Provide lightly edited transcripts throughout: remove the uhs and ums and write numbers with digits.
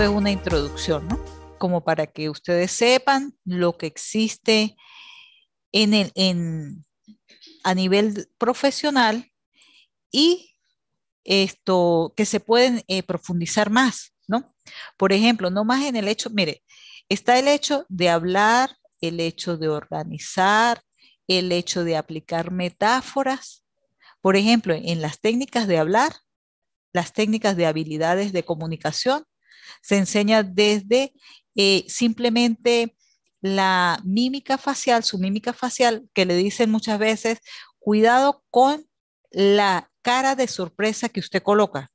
es una introducción, ¿no? Como para que ustedes sepan lo que existe en a nivel profesional y esto que se pueden profundizar más, ¿no? Por ejemplo, no más en el hecho, mire, está el hecho de hablar, el hecho de organizar, el hecho de aplicar metáforas. Por ejemplo, en las técnicas de hablar, las técnicas de habilidades de comunicación, se enseña desde simplemente la mímica facial, su mímica facial, que le dicen muchas veces, cuidado con la cara de sorpresa que usted coloca.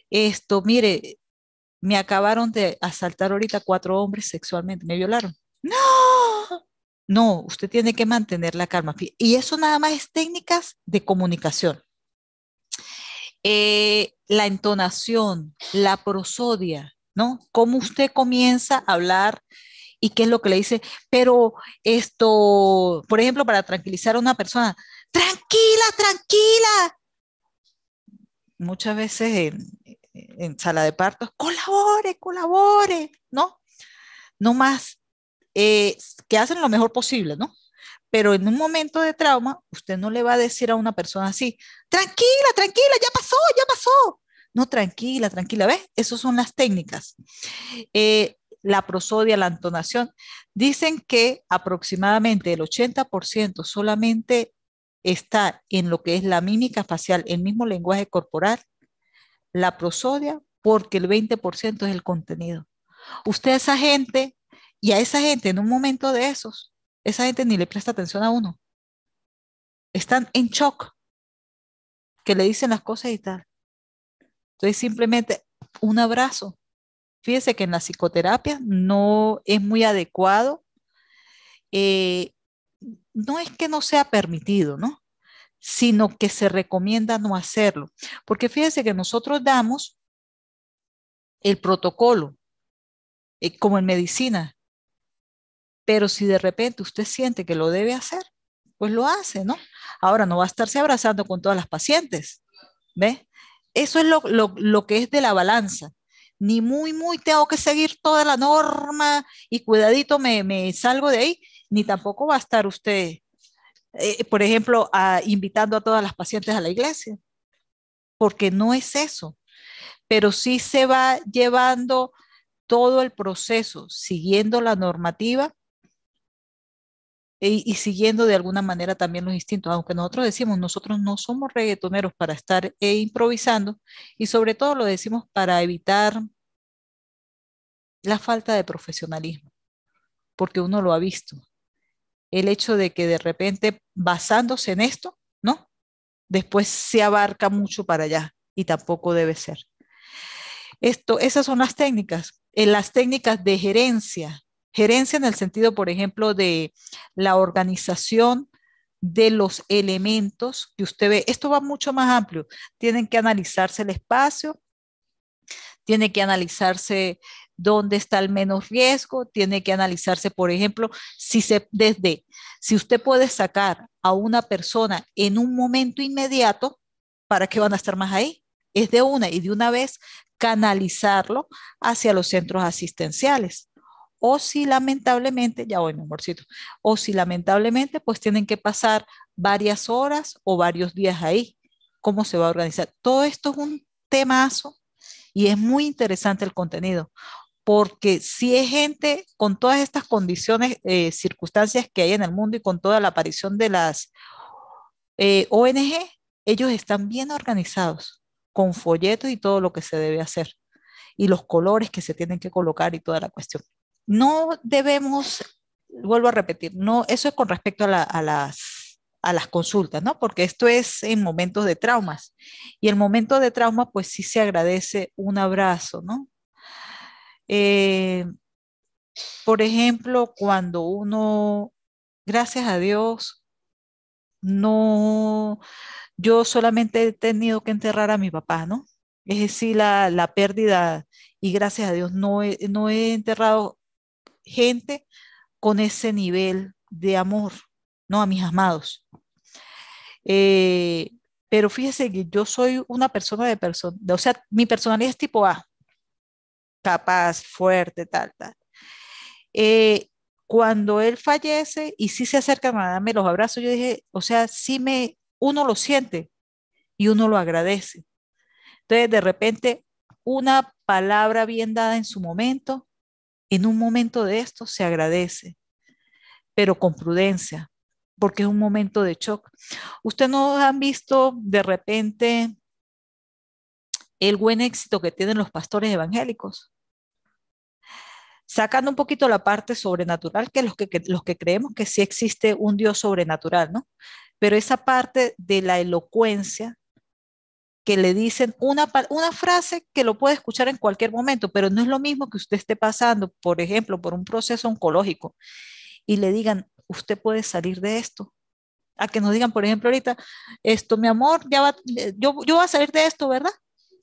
Esto, mire, me acabaron de asaltar ahorita 4 hombres sexualmente, me violaron. No, no, usted tiene que mantener la calma. Y eso nada más es técnicas de comunicación. La entonación, la prosodia, ¿no? Cómo usted comienza a hablar y qué es lo que le dice. Pero esto, por ejemplo, para tranquilizar a una persona, tranquila, tranquila. Muchas veces en sala de partos, colabore, colabore, ¿no? No más, que hacen lo mejor posible, ¿no? Pero en un momento de trauma, usted no le va a decir a una persona así, tranquila, tranquila, ya pasó, ya pasó. No, tranquila, tranquila, ¿ves? Esas son las técnicas. La prosodia, la entonación. Dicen que aproximadamente el 80% solamente está en lo que es la mímica facial, el mismo lenguaje corporal, la prosodia, porque el 20% es el contenido. Usted a esa gente, y a esa gente en un momento de esos, esa gente ni le presta atención a uno. Están en shock, que le dicen las cosas y tal. Entonces simplemente un abrazo. Fíjese que en la psicoterapia no es muy adecuado, eh, no es que no sea permitido, ¿no? Sino que se recomienda no hacerlo. Porque fíjese que nosotros damos el protocolo, como en medicina, pero si de repente usted siente que lo debe hacer, pues lo hace, ¿no? Ahora no va a estarse abrazando con todas las pacientes, ¿ve? Eso es lo que es de la balanza. Ni muy, muy tengo que seguir toda la norma y cuidadito me salgo de ahí, ni tampoco va a estar usted, por ejemplo, invitando a todas las pacientes a la iglesia, porque no es eso, pero sí se va llevando todo el proceso, siguiendo la normativa y siguiendo de alguna manera también los instintos, aunque nosotros decimos, nosotros no somos reggaetoneros para estar improvisando y sobre todo lo decimos para evitar la falta de profesionalismo, porque uno lo ha visto. El hecho de que de repente basándose en esto, ¿no? Después se abarca mucho para allá y tampoco debe ser. Esas son las técnicas. En las técnicas de gerencia, gerencia en el sentido, por ejemplo, de la organización de los elementos que usted ve. Esto va mucho más amplio. Tienen que analizarse el espacio, tiene que analizarse dónde está el menos riesgo, tiene que analizarse, por ejemplo, si usted puede sacar a una persona en un momento inmediato, ¿para qué van a estar más ahí? Es de una y de una vez canalizarlo hacia los centros asistenciales. O si lamentablemente, ya voy, mi amorcito, o si lamentablemente, pues tienen que pasar varias horas o varios días ahí. ¿Cómo se va a organizar? Todo esto es un temazo y es muy interesante el contenido, porque si es gente con todas estas condiciones, circunstancias que hay en el mundo y con toda la aparición de las ONG, ellos están bien organizados, con folletos y todo lo que se debe hacer, y los colores que se tienen que colocar y toda la cuestión. No debemos, vuelvo a repetir, no, eso es con respecto a las consultas, ¿no? Porque esto es en momentos de traumas. Y el momento de trauma, pues sí se agradece un abrazo, ¿no? Eh, por ejemplo, cuando uno, gracias a Dios, no, yo solamente he tenido que enterrar a mi papá, ¿no? Es decir, la pérdida, y gracias a Dios no he enterrado gente con ese nivel de amor, ¿no? A mis amados. Eh, pero fíjese que yo soy una persona o sea, mi personalidad es tipo A, capaz, fuerte, tal, tal. Eh, Cuando él fallece y sí se acercan a darme los abrazos, yo dije, o sea, uno lo siente y uno lo agradece. Entonces, de repente, una palabra bien dada en su momento, en un momento de esto se agradece, pero con prudencia, porque es un momento de shock. ¿Usted no han visto de repente el buen éxito que tienen los pastores evangélicos? Sacando un poquito la parte sobrenatural, que los que creemos que sí existe un Dios sobrenatural, ¿no? Pero esa parte de la elocuencia que le dicen una frase que lo puede escuchar en cualquier momento, pero no es lo mismo que usted esté pasando, por ejemplo, por un proceso oncológico y le digan, usted puede salir de esto. A que nos digan, por ejemplo, ahorita, esto, mi amor, yo voy a salir de esto, ¿verdad?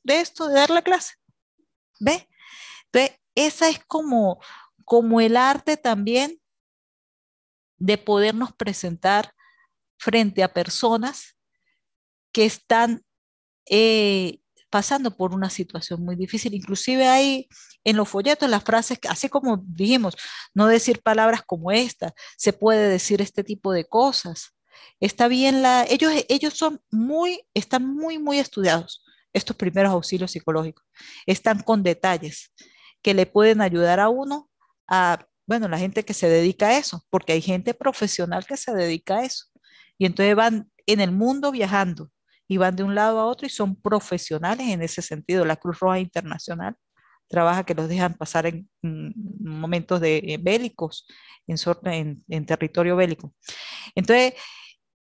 De esto, de dar la clase. ¿Ve? Entonces, esa es como el arte también de podernos presentar frente a personas que están eh, pasando por una situación muy difícil. Inclusive hay en los folletos las frases, así como dijimos, no decir palabras como esta, se puede decir este tipo de cosas. Está bien ellos están muy estudiados, estos primeros auxilios psicológicos. Están con detalles que le pueden ayudar a uno bueno, la gente que se dedica a eso, porque hay gente profesional que se dedica a eso. Y entonces van en el mundo viajando y van de un lado a otro y son profesionales en ese sentido. La Cruz Roja Internacional trabaja que los dejan pasar en momentos bélicos, en territorio bélico. Entonces,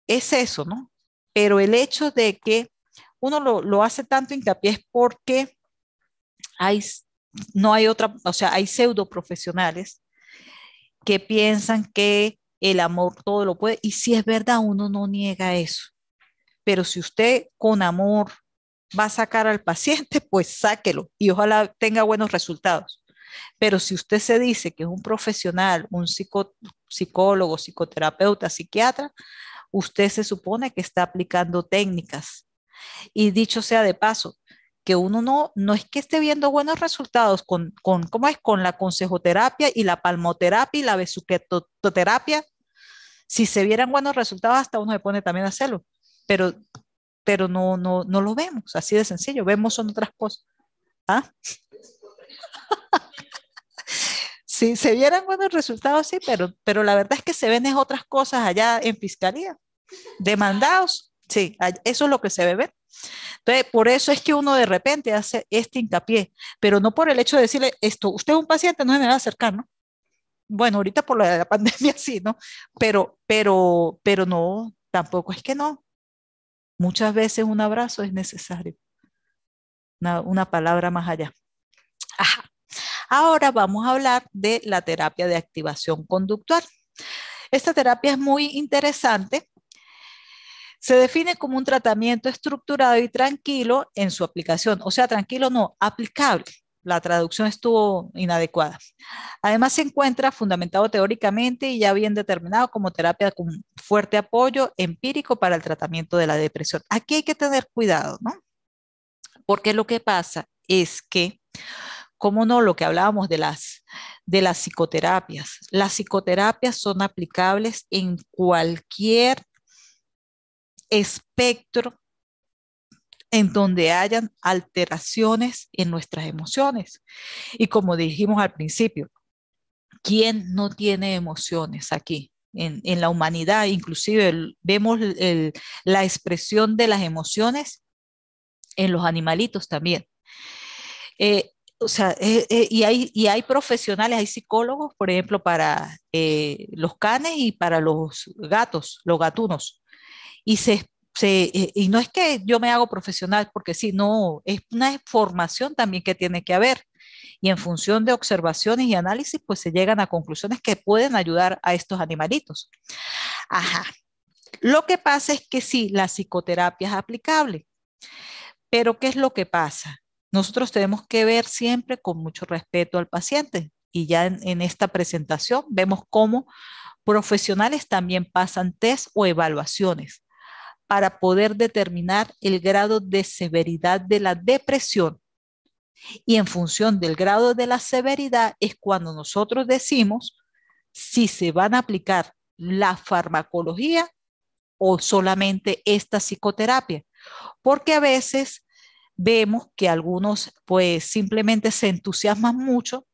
es eso, ¿no? Pero el hecho de que uno lo hace tanto hincapié es porque hay, no hay otra, o sea, hay pseudo profesionales que piensan que el amor todo lo puede, y si es verdad, uno no niega eso. Pero si usted con amor va a sacar al paciente, pues sáquelo y ojalá tenga buenos resultados. Pero si usted se dice que es un profesional, psicólogo, psicoterapeuta, psiquiatra, usted se supone que está aplicando técnicas. Y dicho sea de paso, que uno no es que esté viendo buenos resultados ¿cómo es? Con la consejoterapia y la palmoterapia y la besuquetoterapia. Si se vieran buenos resultados, hasta uno se pone también a hacerlo. Pero no lo vemos, así de sencillo, vemos son otras cosas. ¿Ah? Si se vieran buenos resultados, sí, pero la verdad es que se ven es otras cosas allá en fiscalía, demandados, sí, eso es lo que se ve ver. Entonces, por eso es que uno de repente hace este hincapié, pero no por el hecho de decirle esto, usted es un paciente, no se me va a acercar, ¿no? Bueno, ahorita por la pandemia sí, ¿no? Pero no, tampoco es que no. Muchas veces un abrazo es necesario, una palabra más allá. Ajá. Ahora vamos a hablar de la terapia de activación conductual. Esta terapia es muy interesante. Se define como un tratamiento estructurado y tranquilo en su aplicación. O sea, tranquilo no, aplicable. La traducción estuvo inadecuada. Además, se encuentra fundamentado teóricamente y ya bien determinado como terapia con fuerte apoyo empírico para el tratamiento de la depresión. Aquí hay que tener cuidado, ¿no? Porque lo que pasa es que cómo no, lo que hablábamos de las psicoterapias. Las psicoterapias son aplicables en cualquier espectro en donde hayan alteraciones en nuestras emociones. Y como dijimos al principio, ¿quién no tiene emociones aquí? En la humanidad, inclusive vemos la expresión de las emociones en los animalitos también. O sea, y hay profesionales, hay psicólogos, por ejemplo, para los canes y para los gatos, los gatunos. Y no es que yo me hago profesional porque sí, no, es una formación también que tiene que haber. Y en función de observaciones y análisis, pues se llegan a conclusiones que pueden ayudar a estos animalitos. Ajá. Lo que pasa es que sí, la psicoterapia es aplicable, pero ¿qué es lo que pasa? Nosotros tenemos que ver siempre con mucho respeto al paciente. Y ya en esta presentación vemos cómo profesionales también pasan test o evaluaciones para poder determinar el grado de severidad de la depresión Y en función del grado de la severidad es cuando nosotros decimos si se van a aplicar la farmacología o solamente esta psicoterapia, porque a veces vemos que algunos pues simplemente se entusiasman mucho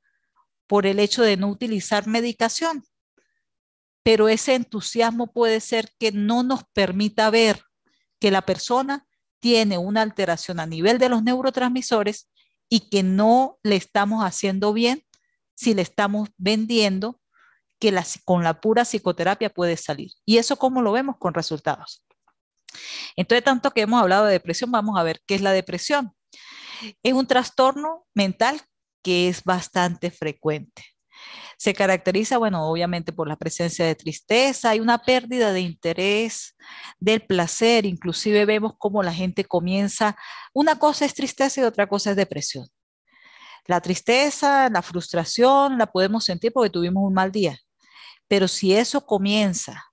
por el hecho de no utilizar medicación, pero ese entusiasmo puede ser que no nos permita ver que la persona tiene una alteración a nivel de los neurotransmisores y que no le estamos haciendo bien si le estamos vendiendo que con la pura psicoterapia puede salir. ¿Y eso cómo lo vemos? Con resultados. Entonces, tanto que hemos hablado de depresión, vamos a ver qué es la depresión. Es un trastorno mental que es bastante frecuente. Se caracteriza, bueno, obviamente por la presencia de tristeza, hay una pérdida de interés, del placer, inclusive vemos cómo la gente comienza, una cosa es tristeza y otra cosa es depresión. La tristeza, la frustración, la podemos sentir porque tuvimos un mal día, pero si eso comienza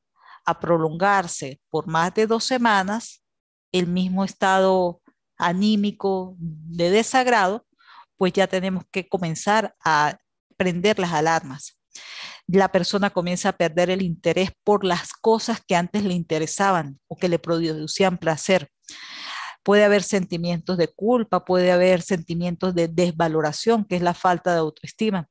a prolongarse por más de 2 semanas, el mismo estado anímico de desagrado, pues ya tenemos que comenzar a prender las alarmas. La persona comienza a perder el interés por las cosas que antes le interesaban o que le producían placer. Puede haber sentimientos de culpa, puede haber sentimientos de desvaloración, que es la falta de autoestima.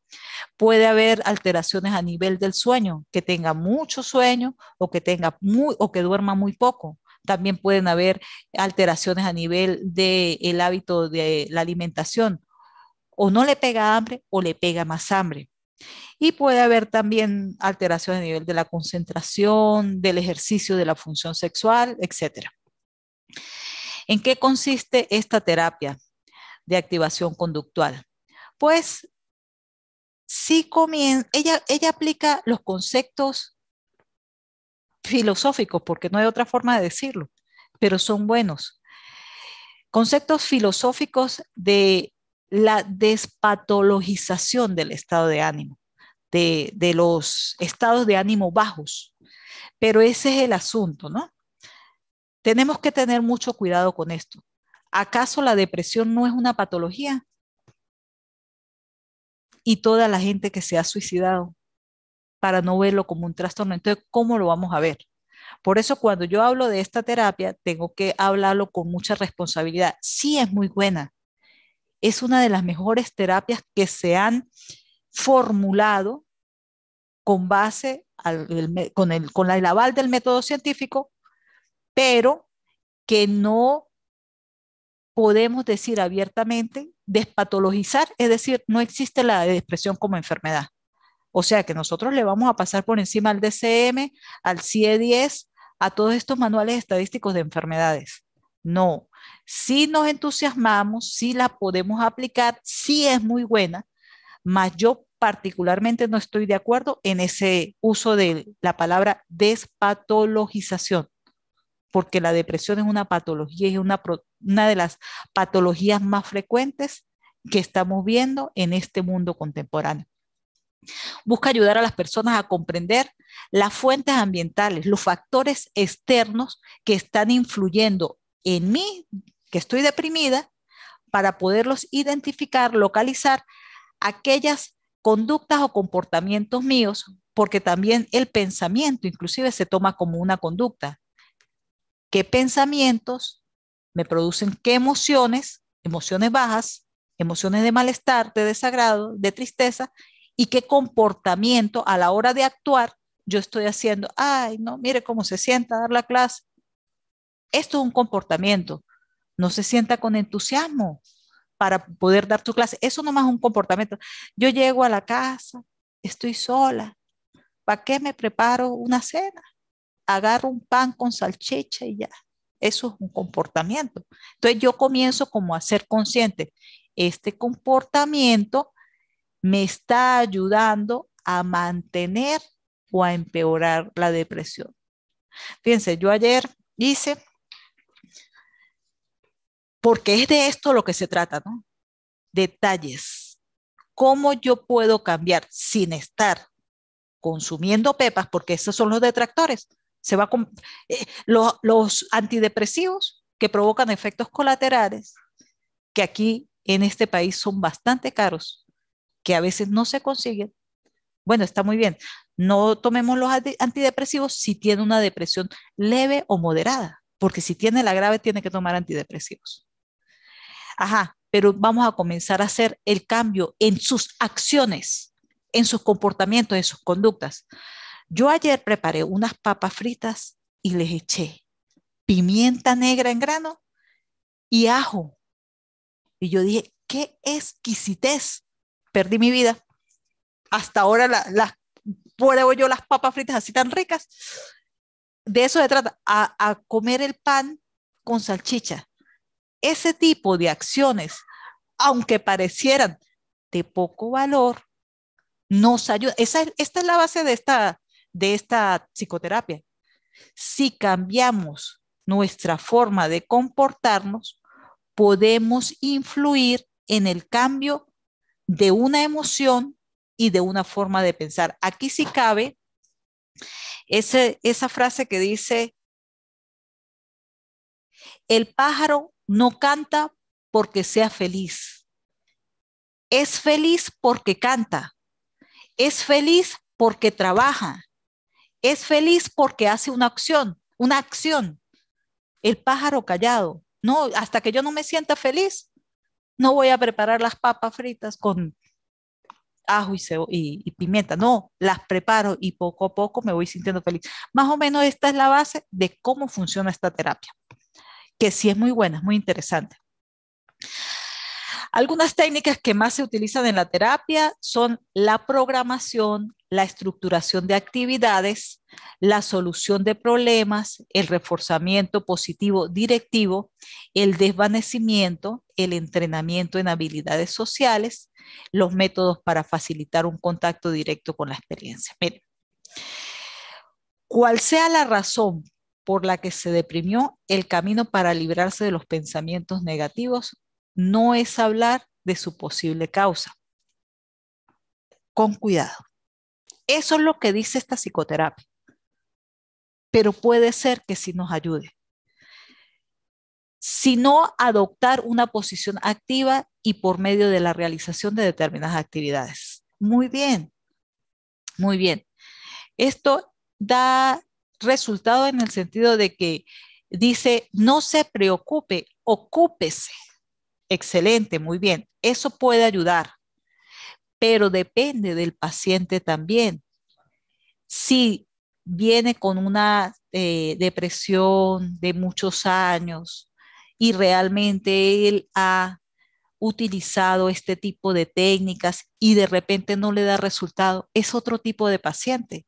Puede haber alteraciones a nivel del sueño, que tenga mucho sueño o que tenga o que duerma muy poco. También pueden haber alteraciones a nivel del hábito de la alimentación. O no le pega hambre o le pega más hambre. Y puede haber también alteraciones a nivel de la concentración, del ejercicio de la función sexual, etcétera. ¿En qué consiste esta terapia de activación conductual? Pues sí ella aplica los conceptos filosóficos, porque no hay otra forma de decirlo, pero son buenos. Conceptos filosóficos de la despatologización del estado de ánimo, de los estados de ánimo bajos. Pero ese es el asunto, ¿no? Tenemos que tener mucho cuidado con esto. ¿Acaso la depresión no es una patología? Y toda la gente que se ha suicidado para no verlo como un trastorno. Entonces, ¿cómo lo vamos a ver? Por eso cuando yo hablo de esta terapia, tengo que hablarlo con mucha responsabilidad. Sí es muy buena. Es una de las mejores terapias que se han formulado con base con el aval del método científico, pero que no podemos decir abiertamente, despatologizar, es decir, no existe la depresión como enfermedad. O sea que nosotros le vamos a pasar por encima al DCM, al CIE-10, a todos estos manuales estadísticos de enfermedades. No, si nos entusiasmamos, si la podemos aplicar, sí es muy buena, mas yo particularmente no estoy de acuerdo en ese uso de la palabra despatologización, porque la depresión es una patología y es una de las patologías más frecuentes que estamos viendo en este mundo contemporáneo. Busca ayudar a las personas a comprender las fuentes ambientales, los factores externos que están influyendo en mí, que estoy deprimida, para poderlos identificar, localizar aquellas conductas o comportamientos míos, porque también el pensamiento inclusive se toma como una conducta. ¿Qué pensamientos me producen qué emociones? Emociones bajas, emociones de malestar, de desagrado, de tristeza, y qué comportamiento a la hora de actuar yo estoy haciendo. Ay, no, mire cómo se sienta a dar la clase. Esto es un comportamiento. No se sienta con entusiasmo para poder dar tu clase. Eso nomás es un comportamiento. Yo llego a la casa, estoy sola. ¿Para qué me preparo una cena? Agarro un pan con salchicha y ya. Eso es un comportamiento. Entonces yo comienzo como a ser consciente. Este comportamiento me está ayudando a mantener o a empeorar la depresión. Fíjense, yo ayer hice, porque es de esto lo que se trata, ¿no? Detalles. ¿Cómo yo puedo cambiar sin estar consumiendo pepas? Porque esos son los detractores. Los antidepresivos que provocan efectos colaterales, que aquí en este país son bastante caros, que a veces no se consiguen. Bueno, está muy bien. No tomemos los antidepresivos si tiene una depresión leve o moderada, porque si tiene la grave tiene que tomar antidepresivos. Ajá, pero vamos a comenzar a hacer el cambio en sus acciones, en sus comportamientos, en sus conductas. Yo ayer preparé unas papas fritas y les eché pimienta negra en grano y ajo. Y yo dije, qué exquisitez. Perdí mi vida. Hasta ahora las pruebo yo las papas fritas así tan ricas. De eso se trata, a comer el pan con salchicha. Ese tipo de acciones, aunque parecieran de poco valor, nos ayuda. Esta es la base de esta psicoterapia. Si cambiamos nuestra forma de comportarnos, podemos influir en el cambio de una emoción y de una forma de pensar. Aquí sí cabe esa frase que dice, el pájaro no canta porque sea feliz, es feliz porque canta, es feliz porque trabaja, es feliz porque hace una acción, una acción. El pájaro callado, no, hasta que yo no me sienta feliz, no voy a preparar las papas fritas con ajo y pimienta, no, las preparo y poco a poco me voy sintiendo feliz. Más o menos esta es la base de cómo funciona esta terapia, que sí es muy buena, es muy interesante. Algunas técnicas que más se utilizan en la terapia son la programación, la estructuración de actividades, la solución de problemas, el reforzamiento positivo directivo, el desvanecimiento, el entrenamiento en habilidades sociales, los métodos para facilitar un contacto directo con la experiencia. Miren, cual sea la razón por la que se deprimió, el camino para librarse de los pensamientos negativos no es hablar de su posible causa. Con cuidado. Eso es lo que dice esta psicoterapia, pero puede ser que sí nos ayude. Sino adoptar una posición activa y por medio de la realización de determinadas actividades. Muy bien, muy bien. Esto da resultado en el sentido de que dice, no se preocupe, ocúpese. Excelente, muy bien. Eso puede ayudar, pero depende del paciente también. Si viene con una depresión de muchos años y realmente él ha utilizado este tipo de técnicas y de repente no le da resultado, es otro tipo de paciente.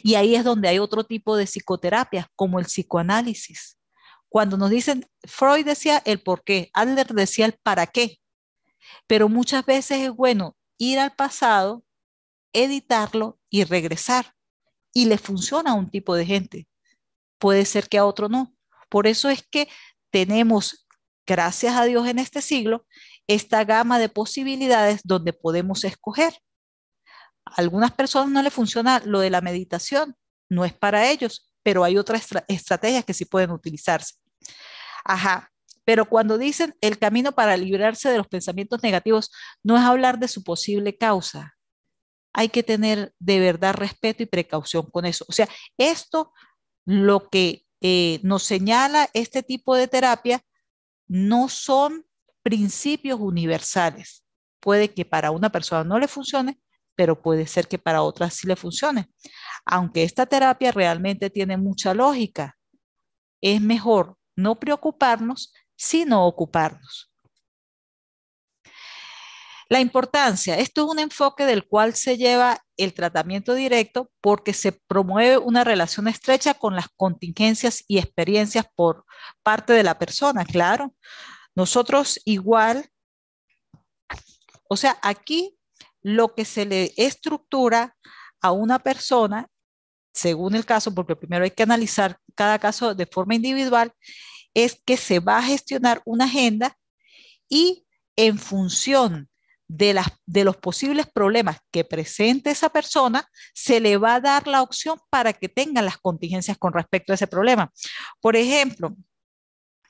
Y ahí es donde hay otro tipo de psicoterapia, como el psicoanálisis. Cuando nos dicen, Freud decía el por qué, Adler decía el para qué, pero muchas veces es bueno ir al pasado, editarlo y regresar. Y le funciona a un tipo de gente. Puede ser que a otro no. Por eso es que tenemos, gracias a Dios en este siglo, esta gama de posibilidades donde podemos escoger. A algunas personas no le funciona lo de la meditación, no es para ellos, pero hay otras estrategias que sí pueden utilizarse. Ajá, pero cuando dicen el camino para librarse de los pensamientos negativos, no es hablar de su posible causa. Hay que tener de verdad respeto y precaución con eso. O sea, esto lo que nos señala este tipo de terapia no son principios universales. Puede que para una persona no le funcione, pero puede ser que para otras sí le funcione. Aunque esta terapia realmente tiene mucha lógica, es mejor no preocuparnos, sino ocuparnos. La importancia, esto es un enfoque del cual se lleva el tratamiento directo porque se promueve una relación estrecha con las contingencias y experiencias por parte de la persona, claro. Nosotros igual, o sea, aquí lo que se le estructura a una persona, según el caso, porque primero hay que analizar cada caso de forma individual, es que se va a gestionar una agenda y en función de los posibles problemas que presente esa persona, se le va a dar la opción para que tenga las contingencias con respecto a ese problema. Por ejemplo,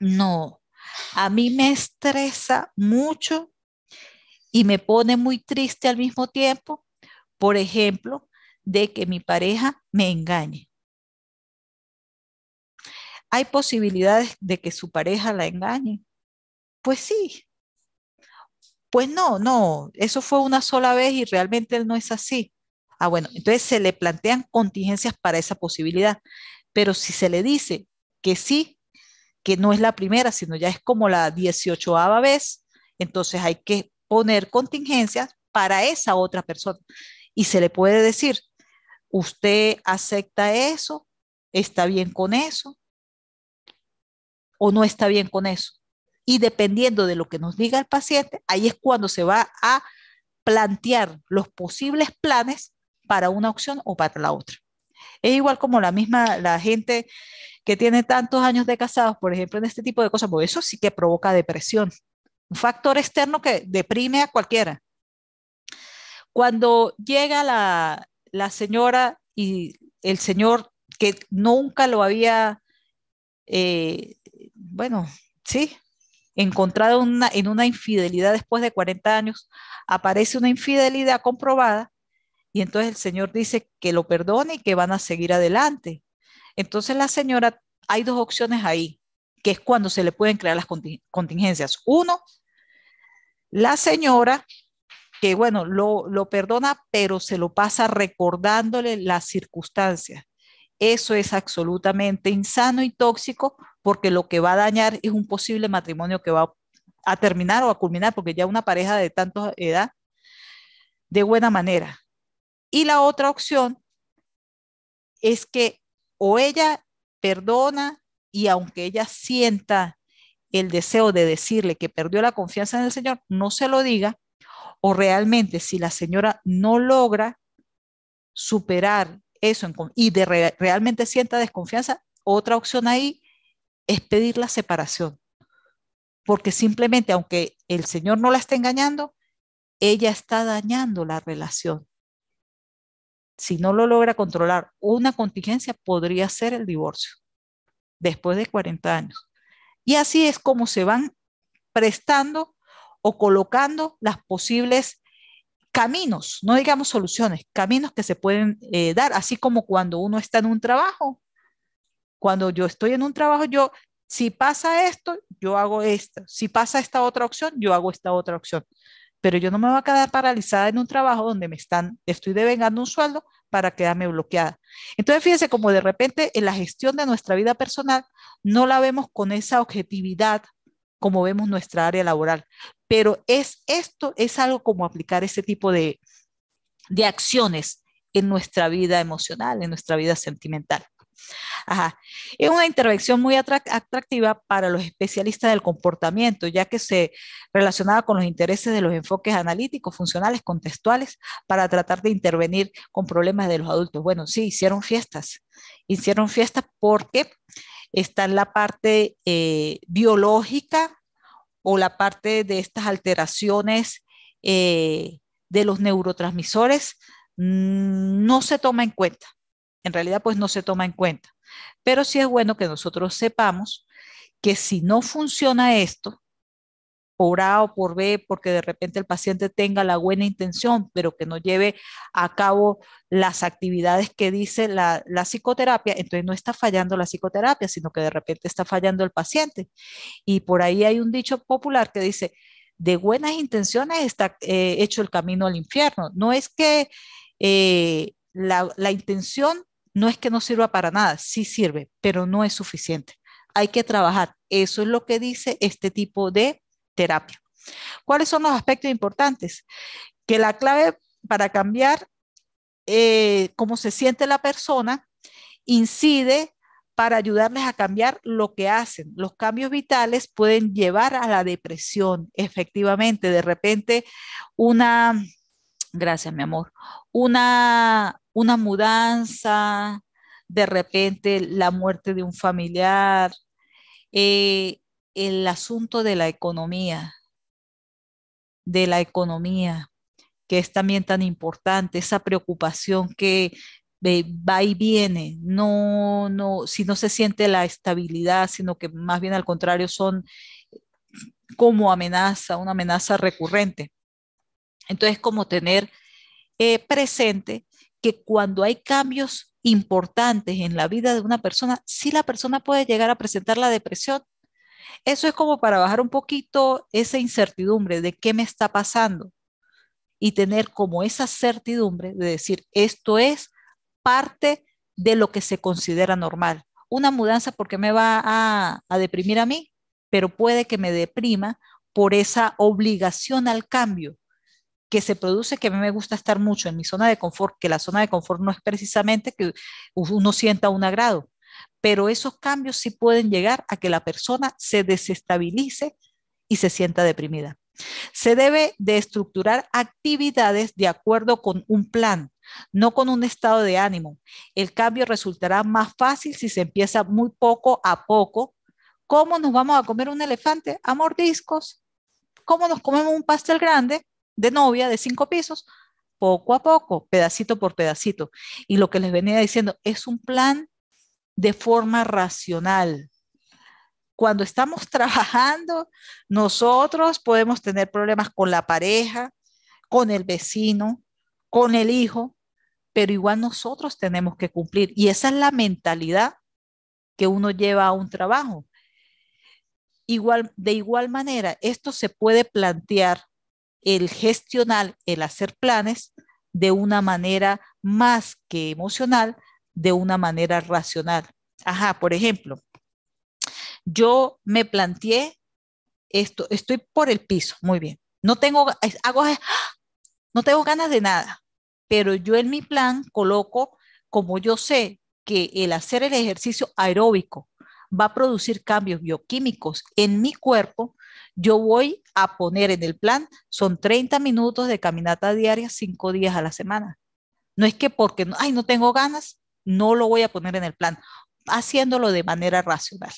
no, a mí me estresa mucho y me pone muy triste al mismo tiempo, por ejemplo, de que mi pareja me engañe. ¿Hay posibilidades de que su pareja la engañe? Pues sí, pues no, no, eso fue una sola vez y realmente él no es así. Ah, bueno, entonces se le plantean contingencias para esa posibilidad, pero si se le dice que sí, que no es la primera, sino ya es como la 18ª vez, entonces hay que poner contingencias para esa otra persona. Y se le puede decir, ¿usted acepta eso? ¿Está bien con eso? ¿O no está bien con eso? Y dependiendo de lo que nos diga el paciente, ahí es cuando se va a plantear los posibles planes para una opción o para la otra. Es igual como la gente que tiene tantos años de casados, por ejemplo, en este tipo de cosas, porque eso sí que provoca depresión. Un factor externo que deprime a cualquiera. Cuando llega la señora y el señor que nunca lo había, eh, bueno, sí, encontrado en una infidelidad después de 40 años, aparece una infidelidad comprobada y entonces el señor dice que lo perdone y que van a seguir adelante. Entonces la señora, hay dos opciones ahí, que es cuando se le pueden crear las contingencias. Uno, la señora que, bueno, lo perdona, pero se lo pasa recordándole las circunstancias. Eso es absolutamente insano y tóxico porque lo que va a dañar es un posible matrimonio que va a terminar o a culminar, porque ya una pareja de tanta edad, de buena manera. Y la otra opción es que o ella perdona y aunque ella sienta el deseo de decirle que perdió la confianza en el Señor, no se lo diga, o realmente si la señora no logra superar eso y realmente sienta desconfianza, otra opción ahí es pedir la separación, porque simplemente aunque el Señor no la esté engañando, ella está dañando la relación. Si no lo logra controlar, una contingencia podría ser el divorcio después de 40 años. Y así es como se van prestando o colocando las posibles caminos, no digamos soluciones, caminos que se pueden dar, así como cuando uno está en un trabajo. Cuando yo estoy en un trabajo, si pasa esto, yo hago esto. Si pasa esta otra opción, yo hago esta otra opción. Pero yo no me voy a quedar paralizada en un trabajo donde estoy devengando un sueldo para quedarme bloqueada. Entonces, fíjense como de repente en la gestión de nuestra vida personal no la vemos con esa objetividad como vemos nuestra área laboral. Pero esto es algo como aplicar ese tipo de acciones en nuestra vida emocional, en nuestra vida sentimental. Ajá. Es una intervención muy atractiva para los especialistas del comportamiento, ya que se relacionaba con los intereses de los enfoques analíticos, funcionales, contextuales, para tratar de intervenir con problemas de los adultos. Bueno, sí, hicieron fiestas porque está en la parte biológica o la parte de estas alteraciones de los neurotransmisores, no se toma en cuenta. En realidad, pues no se toma en cuenta. Pero sí es bueno que nosotros sepamos que si no funciona esto, por A o por B, porque de repente el paciente tenga la buena intención, pero que no lleve a cabo las actividades que dice la psicoterapia, entonces no está fallando la psicoterapia, sino que de repente está fallando el paciente. Y por ahí hay un dicho popular que dice, de buenas intenciones está hecho el camino al infierno. No es que la intención no es que no sirva para nada, sí sirve, pero no es suficiente. Hay que trabajar. Eso es lo que dice este tipo de terapia. ¿Cuáles son los aspectos importantes? Que la clave para cambiar cómo se siente la persona incide para ayudarles a cambiar lo que hacen. Los cambios vitales pueden llevar a la depresión, efectivamente. De repente, una, gracias, mi amor, una mudanza, de repente la muerte de un familiar, eh, el asunto de la economía, que es también tan importante, esa preocupación que va y viene, no, no, si no se siente la estabilidad, sino que más bien al contrario son como amenaza, una amenaza recurrente. Entonces, como tener presente que cuando hay cambios importantes en la vida de una persona, sí la persona puede llegar a presentar la depresión. Eso es como para bajar un poquito esa incertidumbre de qué me está pasando y tener como esa certidumbre de decir, esto es parte de lo que se considera normal. Una mudanza, ¿por qué me va a deprimir a mí? Pero puede que me deprima por esa obligación al cambio que se produce, que a mí me gusta estar mucho en mi zona de confort, que la zona de confort no es precisamente que uno sienta un agrado, pero esos cambios sí pueden llegar a que la persona se desestabilice y se sienta deprimida. Se debe de estructurar actividades de acuerdo con un plan, no con un estado de ánimo. El cambio resultará más fácil si se empieza muy poco a poco. ¿Cómo nos vamos a comer un elefante? A mordiscos. ¿Cómo nos comemos un pastel grande de novia de 5 pisos? Poco a poco, pedacito por pedacito. Y lo que les venía diciendo es un plan de forma racional. Cuando estamos trabajando, nosotros podemos tener problemas con la pareja, con el vecino, con el hijo, pero igual nosotros tenemos que cumplir. Y esa es la mentalidad que uno lleva a un trabajo. Igual, de igual manera, esto se puede plantear el gestionar, el hacer planes de una manera más que emocional, de una manera racional. Ajá, por ejemplo, yo me planteé esto, estoy por el piso, muy bien. No tengo, no tengo ganas de nada, pero yo en mi plan coloco, como yo sé que el hacer el ejercicio aeróbico va a producir cambios bioquímicos en mi cuerpo, yo voy a poner en el plan, son 30 minutos de caminata diaria, 5 días a la semana. No es que porque, ay, no tengo ganas, no lo voy a poner en el plan, haciéndolo de manera racional.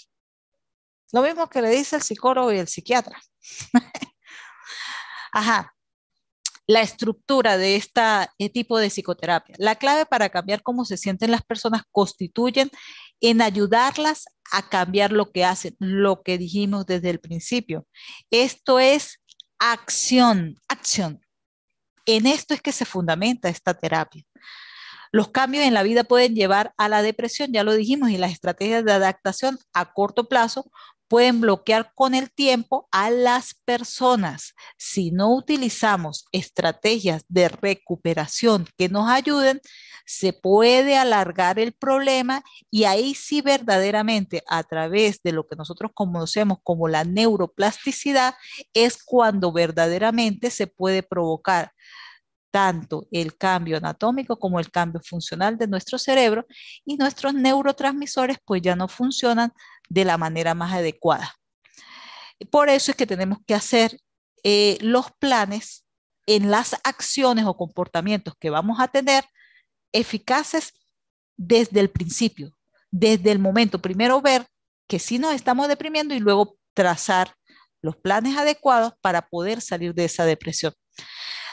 Lo mismo que le dice el psicólogo y el psiquiatra. Ajá, la estructura de este tipo de psicoterapia. La clave para cambiar cómo se sienten las personas constituyen en ayudarlas a cambiar lo que hacen, lo que dijimos desde el principio. Esto es acción, acción. En esto es que se fundamenta esta terapia. Los cambios en la vida pueden llevar a la depresión, ya lo dijimos, y las estrategias de adaptación a corto plazo pueden bloquear con el tiempo a las personas. Si no utilizamos estrategias de recuperación que nos ayuden, se puede alargar el problema y ahí sí verdaderamente a través de lo que nosotros conocemos como la neuroplasticidad es cuando verdaderamente se puede provocar tanto el cambio anatómico como el cambio funcional de nuestro cerebro y nuestros neurotransmisores pues ya no funcionan de la manera más adecuada. Por eso es que tenemos que hacer los planes en las acciones o comportamientos que vamos a tener eficaces desde el principio, desde el momento. Primero ver que sí nos estamos deprimiendo y luego trazar los planes adecuados para poder salir de esa depresión.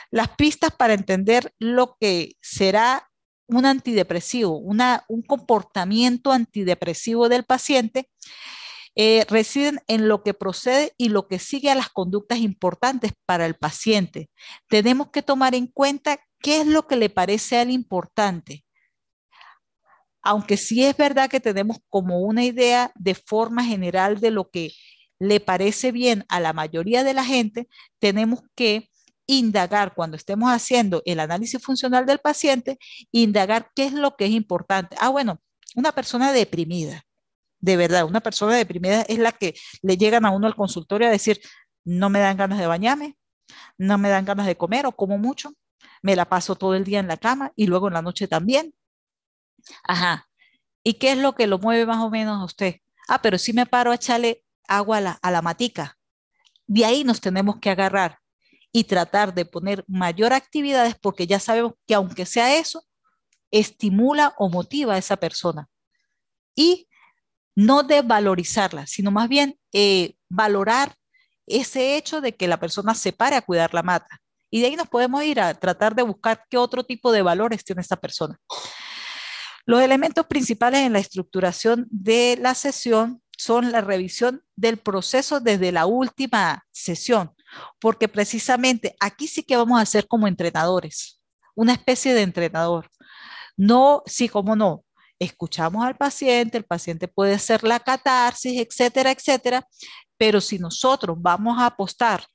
Las pistas para entender lo que será un antidepresivo, un comportamiento antidepresivo del paciente, residen en lo que procede y lo que sigue a las conductas importantes para el paciente. Tenemos que tomar en cuenta qué es lo que le parece al importante. Aunque sí es verdad que tenemos como una idea de forma general de lo que le parece bien a la mayoría de la gente, tenemos que indagar cuando estemos haciendo el análisis funcional del paciente, indagar qué es lo que es importante. Ah, bueno, una persona deprimida, de verdad, una persona deprimida es la que le llegan a uno al consultorio a decir, no me dan ganas de bañarme, no me dan ganas de comer o como mucho, me la paso todo el día en la cama y luego en la noche también. Ajá. ¿Y qué es lo que lo mueve más o menos a usted? Ah, pero sí me paro a echarle agua a la matica. De ahí nos tenemos que agarrar y tratar de poner mayor actividades porque ya sabemos que aunque sea eso, estimula o motiva a esa persona. Y no desvalorizarla, sino más bien valorar ese hecho de que la persona se pare a cuidar la mata. Y de ahí nos podemos ir a tratar de buscar qué otro tipo de valores tiene esta persona. Los elementos principales en la estructuración de la sesión son la revisión del proceso desde la última sesión. porque precisamente aquí sí que vamos a ser como entrenadores, una especie de entrenador. No, sí, como no. Escuchamos al paciente, el paciente puede hacer la catarsis, etcétera, etcétera, pero si nosotros vamos a apostar,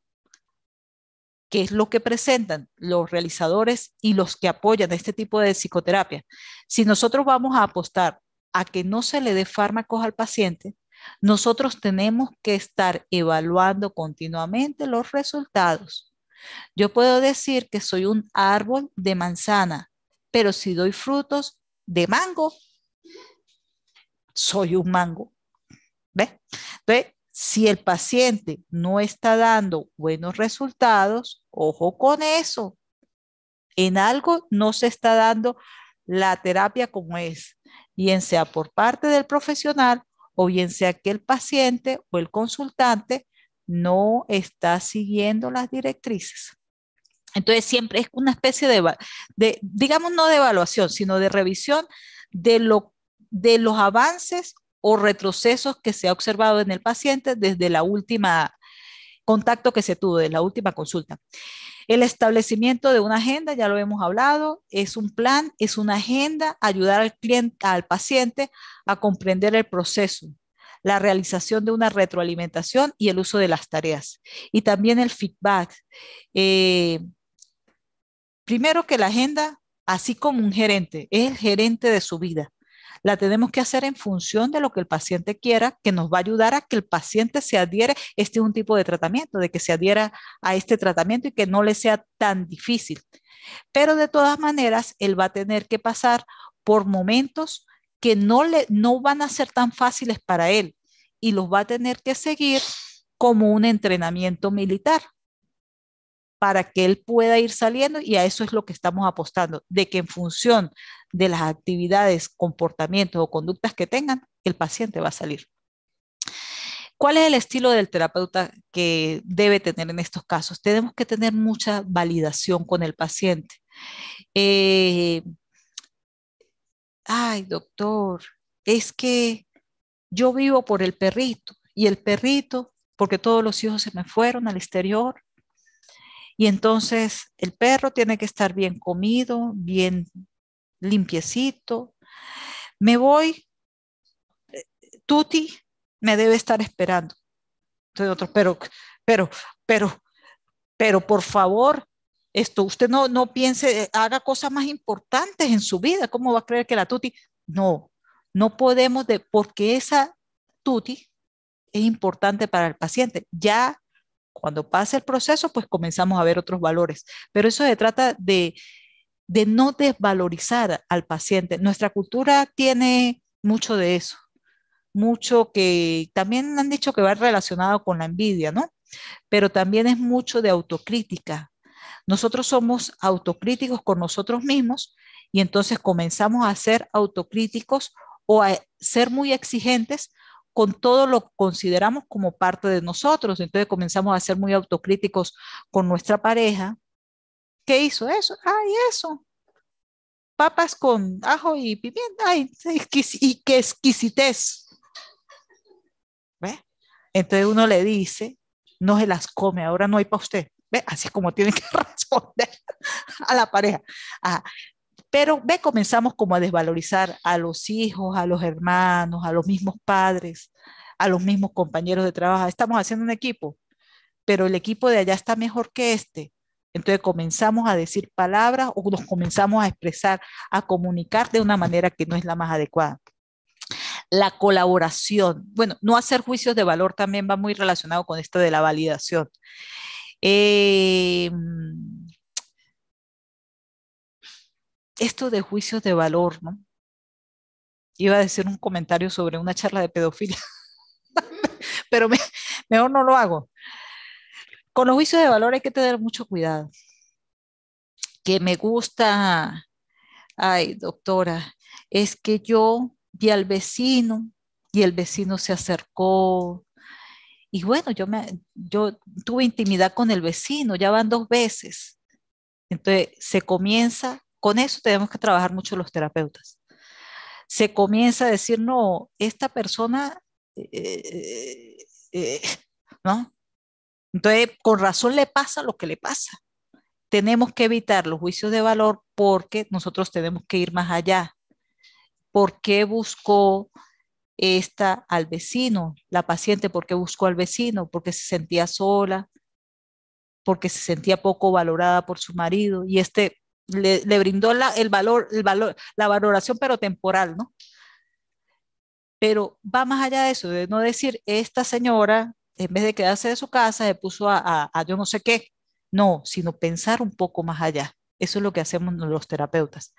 que es lo que presentan los realizadores y los que apoyan este tipo de psicoterapia, si nosotros vamos a apostar a que no se le dé fármacos al paciente, nosotros tenemos que estar evaluando continuamente los resultados. Yo puedo decir que soy un árbol de manzana, pero si doy frutos de mango, soy un mango. ¿Ves? Entonces, si el paciente no está dando buenos resultados, ojo con eso. En algo no se está dando la terapia como es, bien sea por parte del profesional o bien sea que el paciente o el consultante no está siguiendo las directrices. Entonces siempre es una especie de, digamos, no de evaluación, sino de revisión de, de los avances o retrocesos que se ha observado en el paciente desde la última contacto que se tuvo, de la última consulta. El establecimiento de una agenda, ya lo hemos hablado, es un plan, es una agenda, ayudar al cliente, al paciente a comprender el proceso, la realización de una retroalimentación y el uso de las tareas. Y también el feedback. Eh, Primero que la agenda, así como un gerente, es el gerente de su vida. La tenemos que hacer en función de lo que el paciente quiera, que nos va a ayudar a que el paciente se adhiere. Este es un tipo de tratamiento, de que se adhiera a este tratamiento y que no le sea tan difícil. Pero de todas maneras, él va a tener que pasar por momentos que no van a ser tan fáciles para él y los va a tener que seguir como un entrenamiento militar para que él pueda ir saliendo y a eso es lo que estamos apostando, de que en función de las actividades, comportamientos o conductas que tengan, el paciente va a salir. ¿Cuál es el estilo del terapeuta que debe tener en estos casos? Tenemos que tener mucha validación con el paciente. Eh, Ay, doctor, es que yo vivo por el perrito y el perrito, porque todos los hijos se me fueron al exterior. Y entonces el perro tiene que estar bien comido, bien limpiecito. Me voy, Tuti me debe estar esperando. Entonces otro, pero, pero, pero por favor, esto, usted no piense, haga cosas más importantes en su vida. ¿Cómo va a creer que la Tuti? No, no podemos, porque esa Tuti es importante para el paciente. Ya cuando pasa el proceso, pues comenzamos a ver otros valores. Pero eso se trata de no desvalorizar al paciente. Nuestra cultura tiene mucho de eso, mucho que también han dicho que va relacionado con la envidia, ¿no? Pero también es mucho de autocrítica. Nosotros somos autocríticos con nosotros mismos y entonces comenzamos a ser autocríticos o a ser muy exigentes con todo lo que consideramos como parte de nosotros. Entonces comenzamos a ser muy autocríticos con nuestra pareja. ¿Qué hizo eso? Ay, eso, papas con ajo y pimienta. Ay, y qué exquisitez. ¿Ve? Entonces uno le dice, no se las come, ahora no hay para usted. ¿Ve? Así es como tiene que responder a la pareja. Ah, pero ve, comenzamos como a desvalorizar a los hijos, a los hermanos, a los mismos padres, a los mismos compañeros de trabajo. Estamos haciendo un equipo, pero el equipo de allá está mejor que este. Entonces comenzamos a decir palabras o nos comenzamos a expresar, a comunicar de una manera que no es la más adecuada. La colaboración, bueno, no hacer juicios de valor también va muy relacionado con esto de la validación. Eh, Esto de juicios de valor, ¿no? Iba a decir un comentario sobre una charla de pedofilia, pero mejor no lo hago. Con los juicios de valor hay que tener mucho cuidado. Que me gusta, ay, doctora, es que yo vi al vecino y el vecino se acercó. Y bueno, yo tuve intimidad con el vecino, ya van 2 veces. Entonces, se comienza, con eso tenemos que trabajar mucho los terapeutas. Se comienza a decir, no, esta persona, eh, eh, ¿no? Entonces, con razón le pasa lo que le pasa. Tenemos que evitar los juicios de valor porque nosotros tenemos que ir más allá. ¿Por qué buscó esta al vecino? La paciente, ¿por qué buscó al vecino? Porque se sentía sola, porque se sentía poco valorada por su marido y este le brindó la valoración, pero temporal, ¿no? Pero va más allá de eso, de no decir, esta señora, en vez de quedarse de su casa, se puso a yo no sé qué. No, sino pensar un poco más allá. Eso es lo que hacemos los terapeutas.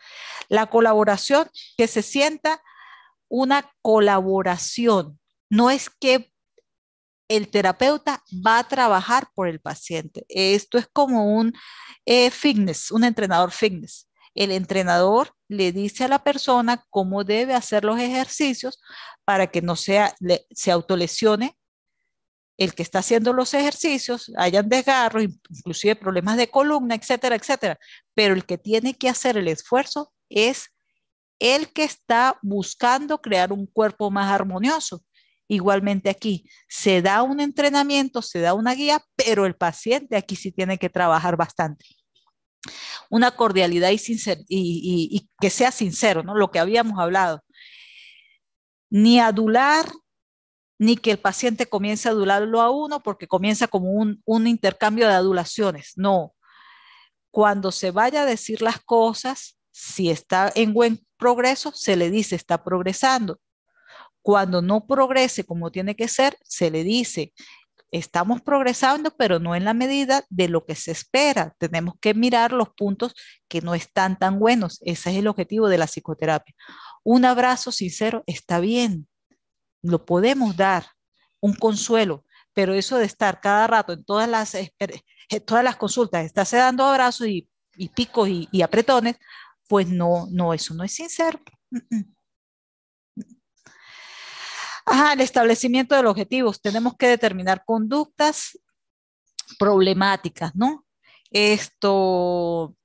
La colaboración, que se sienta una colaboración. No es que el terapeuta va a trabajar por el paciente. Esto es como un fitness, un entrenador fitness. El entrenador le dice a la persona cómo debe hacer los ejercicios para que no se autolesione el que está haciendo los ejercicios, hayan desgarros, inclusive problemas de columna, etcétera, etcétera. Pero el que tiene que hacer el esfuerzo es el que está buscando crear un cuerpo más armonioso. Igualmente aquí, se da un entrenamiento, se da una guía, pero el paciente aquí sí tiene que trabajar bastante. Una cordialidad y que sea sincero, ¿no? Lo que habíamos hablado. Ni adular, ni que el paciente comience a adularlo a uno porque comienza como un intercambio de adulaciones. No, cuando se vaya a decir las cosas, si está en buen progreso, se le dice está progresando. Cuando no progrese como tiene que ser, se le dice estamos progresando, pero no en la medida de lo que se espera. Tenemos que mirar los puntos que no están tan buenos. Ese es el objetivo de la psicoterapia. Un abrazo sincero está bien, lo podemos dar, un consuelo, pero eso de estar cada rato en todas las consultas, estarse dando abrazos y picos y apretones, pues no, no, eso no es sincero. Ajá, el establecimiento de los objetivos. Tenemos que determinar conductas problemáticas, ¿no? Esto,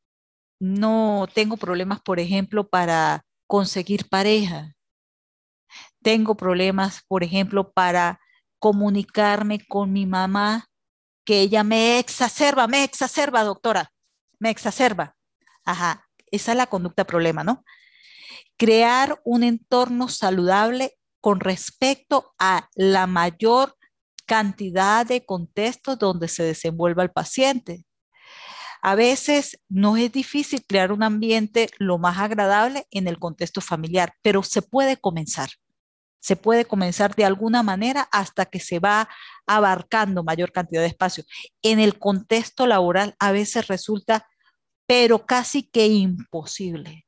no tengo problemas, por ejemplo, para conseguir pareja. Tengo problemas, por ejemplo, para comunicarme con mi mamá, que ella me exacerba, doctora, me exacerba. Ajá, esa es la conducta problema, ¿no? Crear un entorno saludable con respecto a la mayor cantidad de contextos donde se desenvuelva el paciente. A veces no es difícil crear un ambiente lo más agradable en el contexto familiar, pero se puede comenzar. Se puede comenzar de alguna manera hasta que se va abarcando mayor cantidad de espacio. En el contexto laboral a veces resulta, pero casi que imposible.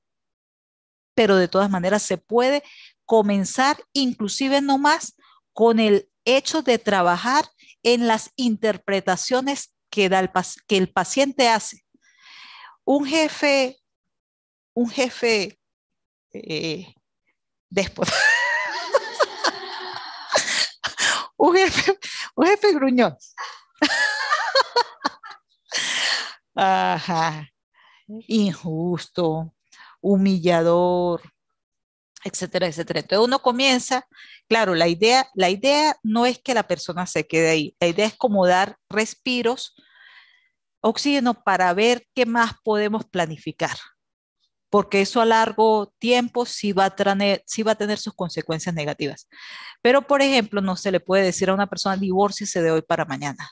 Pero de todas maneras se puede comenzar, inclusive no más, con el hecho de trabajar en las interpretaciones que el paciente hace. Un jefe, un jefe eh, déspota, un jefe, un jefe gruñón. Ajá, injusto, humillador, etcétera, etcétera. Entonces uno comienza, claro, la idea no es que la persona se quede ahí, la idea es como dar respiros, oxígeno para ver qué más podemos planificar, porque eso a largo tiempo sí va a tener sus consecuencias negativas. Pero, por ejemplo, no se le puede decir a una persona divórciese de hoy para mañana.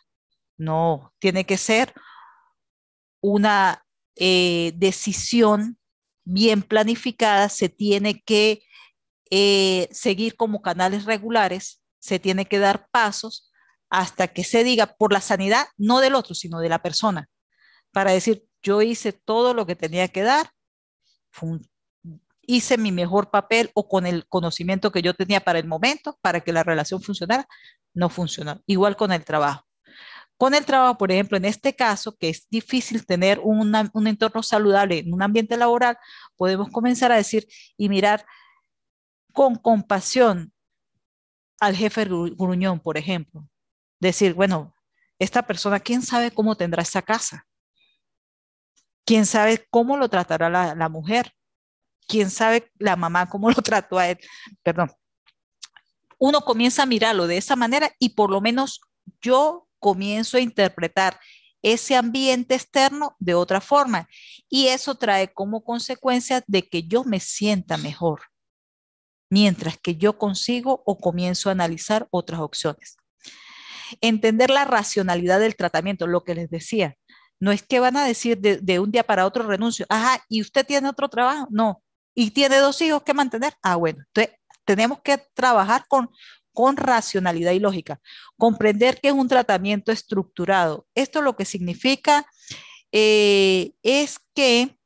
No, tiene que ser una decisión bien planificada, se tiene que seguir como canales regulares, se tiene que dar pasos hasta que se diga por la sanidad, no del otro, sino de la persona, para decir, yo hice todo lo que tenía que dar, hice mi mejor papel o con el conocimiento que yo tenía para el momento, para que la relación funcionara, no funcionó. Igual con el trabajo. Con el trabajo, por ejemplo, en este caso, que es difícil tener un entorno saludable en un ambiente laboral, podemos comenzar a decir y mirar con compasión al jefe gruñón, por ejemplo. Decir, bueno, esta persona, ¿quién sabe cómo tendrá esa casa? ¿Quién sabe cómo lo tratará la mujer? ¿Quién sabe la mamá cómo lo trató a él? Perdón. Uno comienza a mirarlo de esa manera y por lo menos yo comienzo a interpretar ese ambiente externo de otra forma. Y eso trae como consecuencia de que yo me sienta mejor, mientras que yo consigo o comienzo a analizar otras opciones. Entender la racionalidad del tratamiento, lo que les decía. No es que van a decir de un día para otro renuncio. Ajá, ¿y usted tiene otro trabajo? No. ¿Y tiene dos hijos que mantener? Ah, bueno. Entonces, tenemos que trabajar con racionalidad y lógica. Comprender que es un tratamiento estructurado. Esto lo que significa es que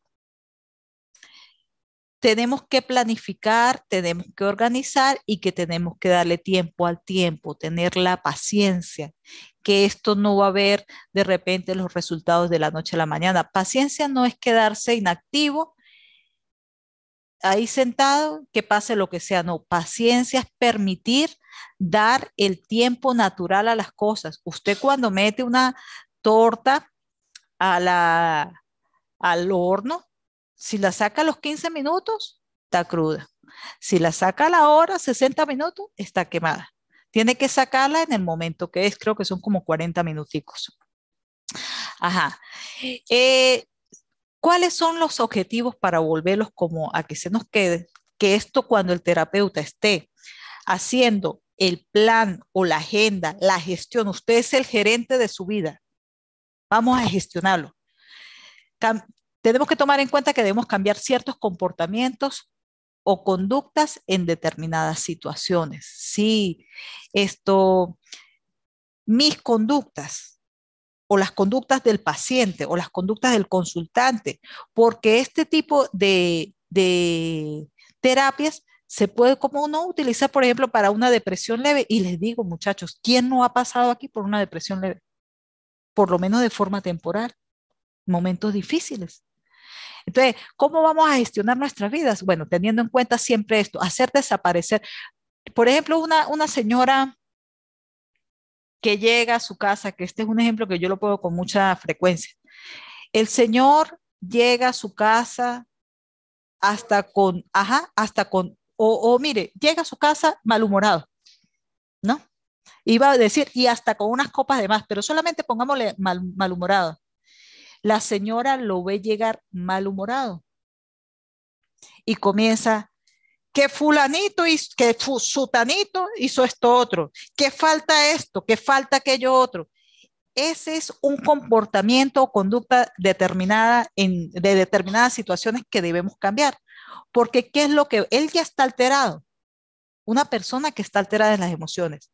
tenemos que planificar, tenemos que organizar y que tenemos que darle tiempo al tiempo, tener la paciencia, que esto no va a ver de repente los resultados de la noche a la mañana. Paciencia no es quedarse inactivo ahí sentado, que pase lo que sea, no, paciencia es permitir dar el tiempo natural a las cosas. Usted cuando mete una torta a al horno, si la saca a los 15 minutos, está cruda. Si la saca a la hora, 60 minutos, está quemada. Tiene que sacarla en el momento que es, creo que son como 40 minuticos. Ajá. Eh, ¿Cuáles son los objetivos para volverlos como a que se nos quede? Que esto cuando el terapeuta esté haciendo el plan o la agenda, la gestión, usted es el gerente de su vida. Vamos a gestionarlo. Tenemos que tomar en cuenta que debemos cambiar ciertos comportamientos o conductas en determinadas situaciones. Sí, esto, mis conductas o las conductas del paciente o las conductas del consultante, porque este tipo de terapias se puede como no utilizar, por ejemplo, para una depresión leve. Y les digo, muchachos, ¿quién no ha pasado aquí por una depresión leve? Por lo menos de forma temporal, momentos difíciles. Entonces, ¿cómo vamos a gestionar nuestras vidas? Bueno, teniendo en cuenta siempre esto, hacer desaparecer, por ejemplo, una señora que llega a su casa, que este es un ejemplo que yo lo puedo con mucha frecuencia. El señor llega a su casa hasta con, ajá, hasta con, o mire, llega a su casa malhumorado, ¿no? Iba a decir, y hasta con unas copas de más, pero solamente pongámosle malhumorado. La señora lo ve llegar malhumorado y comienza, que fulanito y que sutanito hizo esto otro, que falta esto, que falta aquello otro. Ese es un comportamiento o conducta determinada de determinadas situaciones que debemos cambiar. Porque ¿qué es lo que él ya está alterado? Una persona que está alterada en las emociones.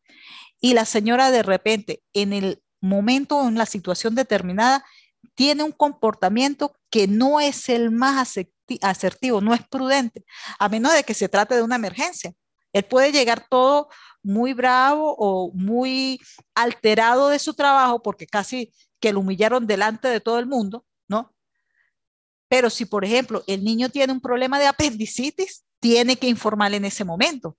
Y la señora de repente, en el momento o en la situación determinada, tiene un comportamiento que no es el más asertivo, no es prudente, a menos de que se trate de una emergencia. Él puede llegar todo muy bravo o muy alterado de su trabajo porque casi que lo humillaron delante de todo el mundo, ¿no? Pero si, por ejemplo, el niño tiene un problema de apendicitis, tiene que informarle en ese momento,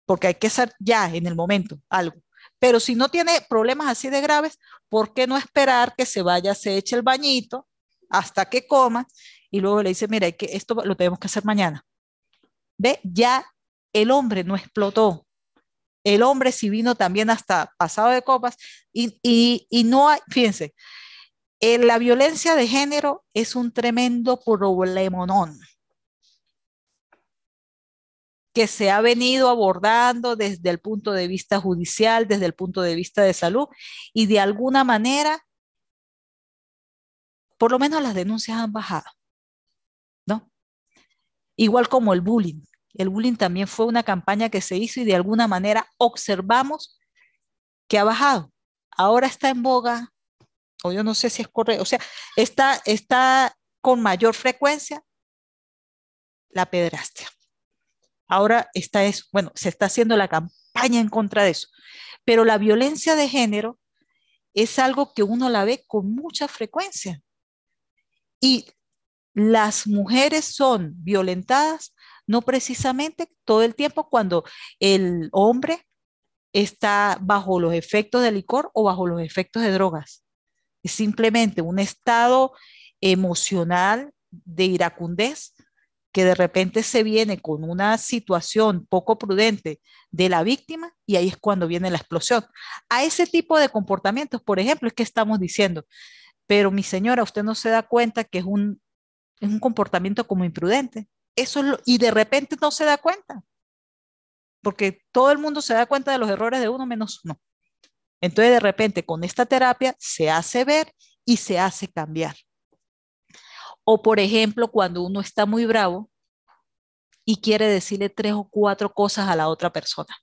porque hay que hacer ya en el momento algo. Pero si no tiene problemas así de graves, ¿por qué no esperar que se vaya, se eche el bañito hasta que coma y luego le dice, mira, esto lo tenemos que hacer mañana? ¿Ve? Ya el hombre no explotó. El hombre sí vino también hasta pasado de copas y no hay, fíjense, la violencia de género es un tremendo problemonón que se ha venido abordando desde el punto de vista judicial, desde el punto de vista de salud, y de alguna manera, por lo menos las denuncias han bajado, ¿no? Igual como el bullying. El bullying también fue una campaña que se hizo y de alguna manera observamos que ha bajado. Ahora está en boga, o yo no sé si es correcto, o sea, está con mayor frecuencia la pederastia. Ahora está eso, bueno, se está haciendo la campaña en contra de eso, pero la violencia de género es algo que uno la ve con mucha frecuencia y las mujeres son violentadas no precisamente todo el tiempo cuando el hombre está bajo los efectos de licor o bajo los efectos de drogas. Es simplemente un estado emocional de iracundez que de repente se viene con una situación poco prudente de la víctima y ahí es cuando viene la explosión. A ese tipo de comportamientos, por ejemplo, es que estamos diciendo, pero mi señora, usted no se da cuenta que es un comportamiento como imprudente. Eso es y de repente no se da cuenta, porque todo el mundo se da cuenta de los errores de uno menos uno. Entonces, de repente, con esta terapia se hace ver y se hace cambiar. O, por ejemplo, cuando uno está muy bravo y quiere decirle 3 o 4 cosas a la otra persona.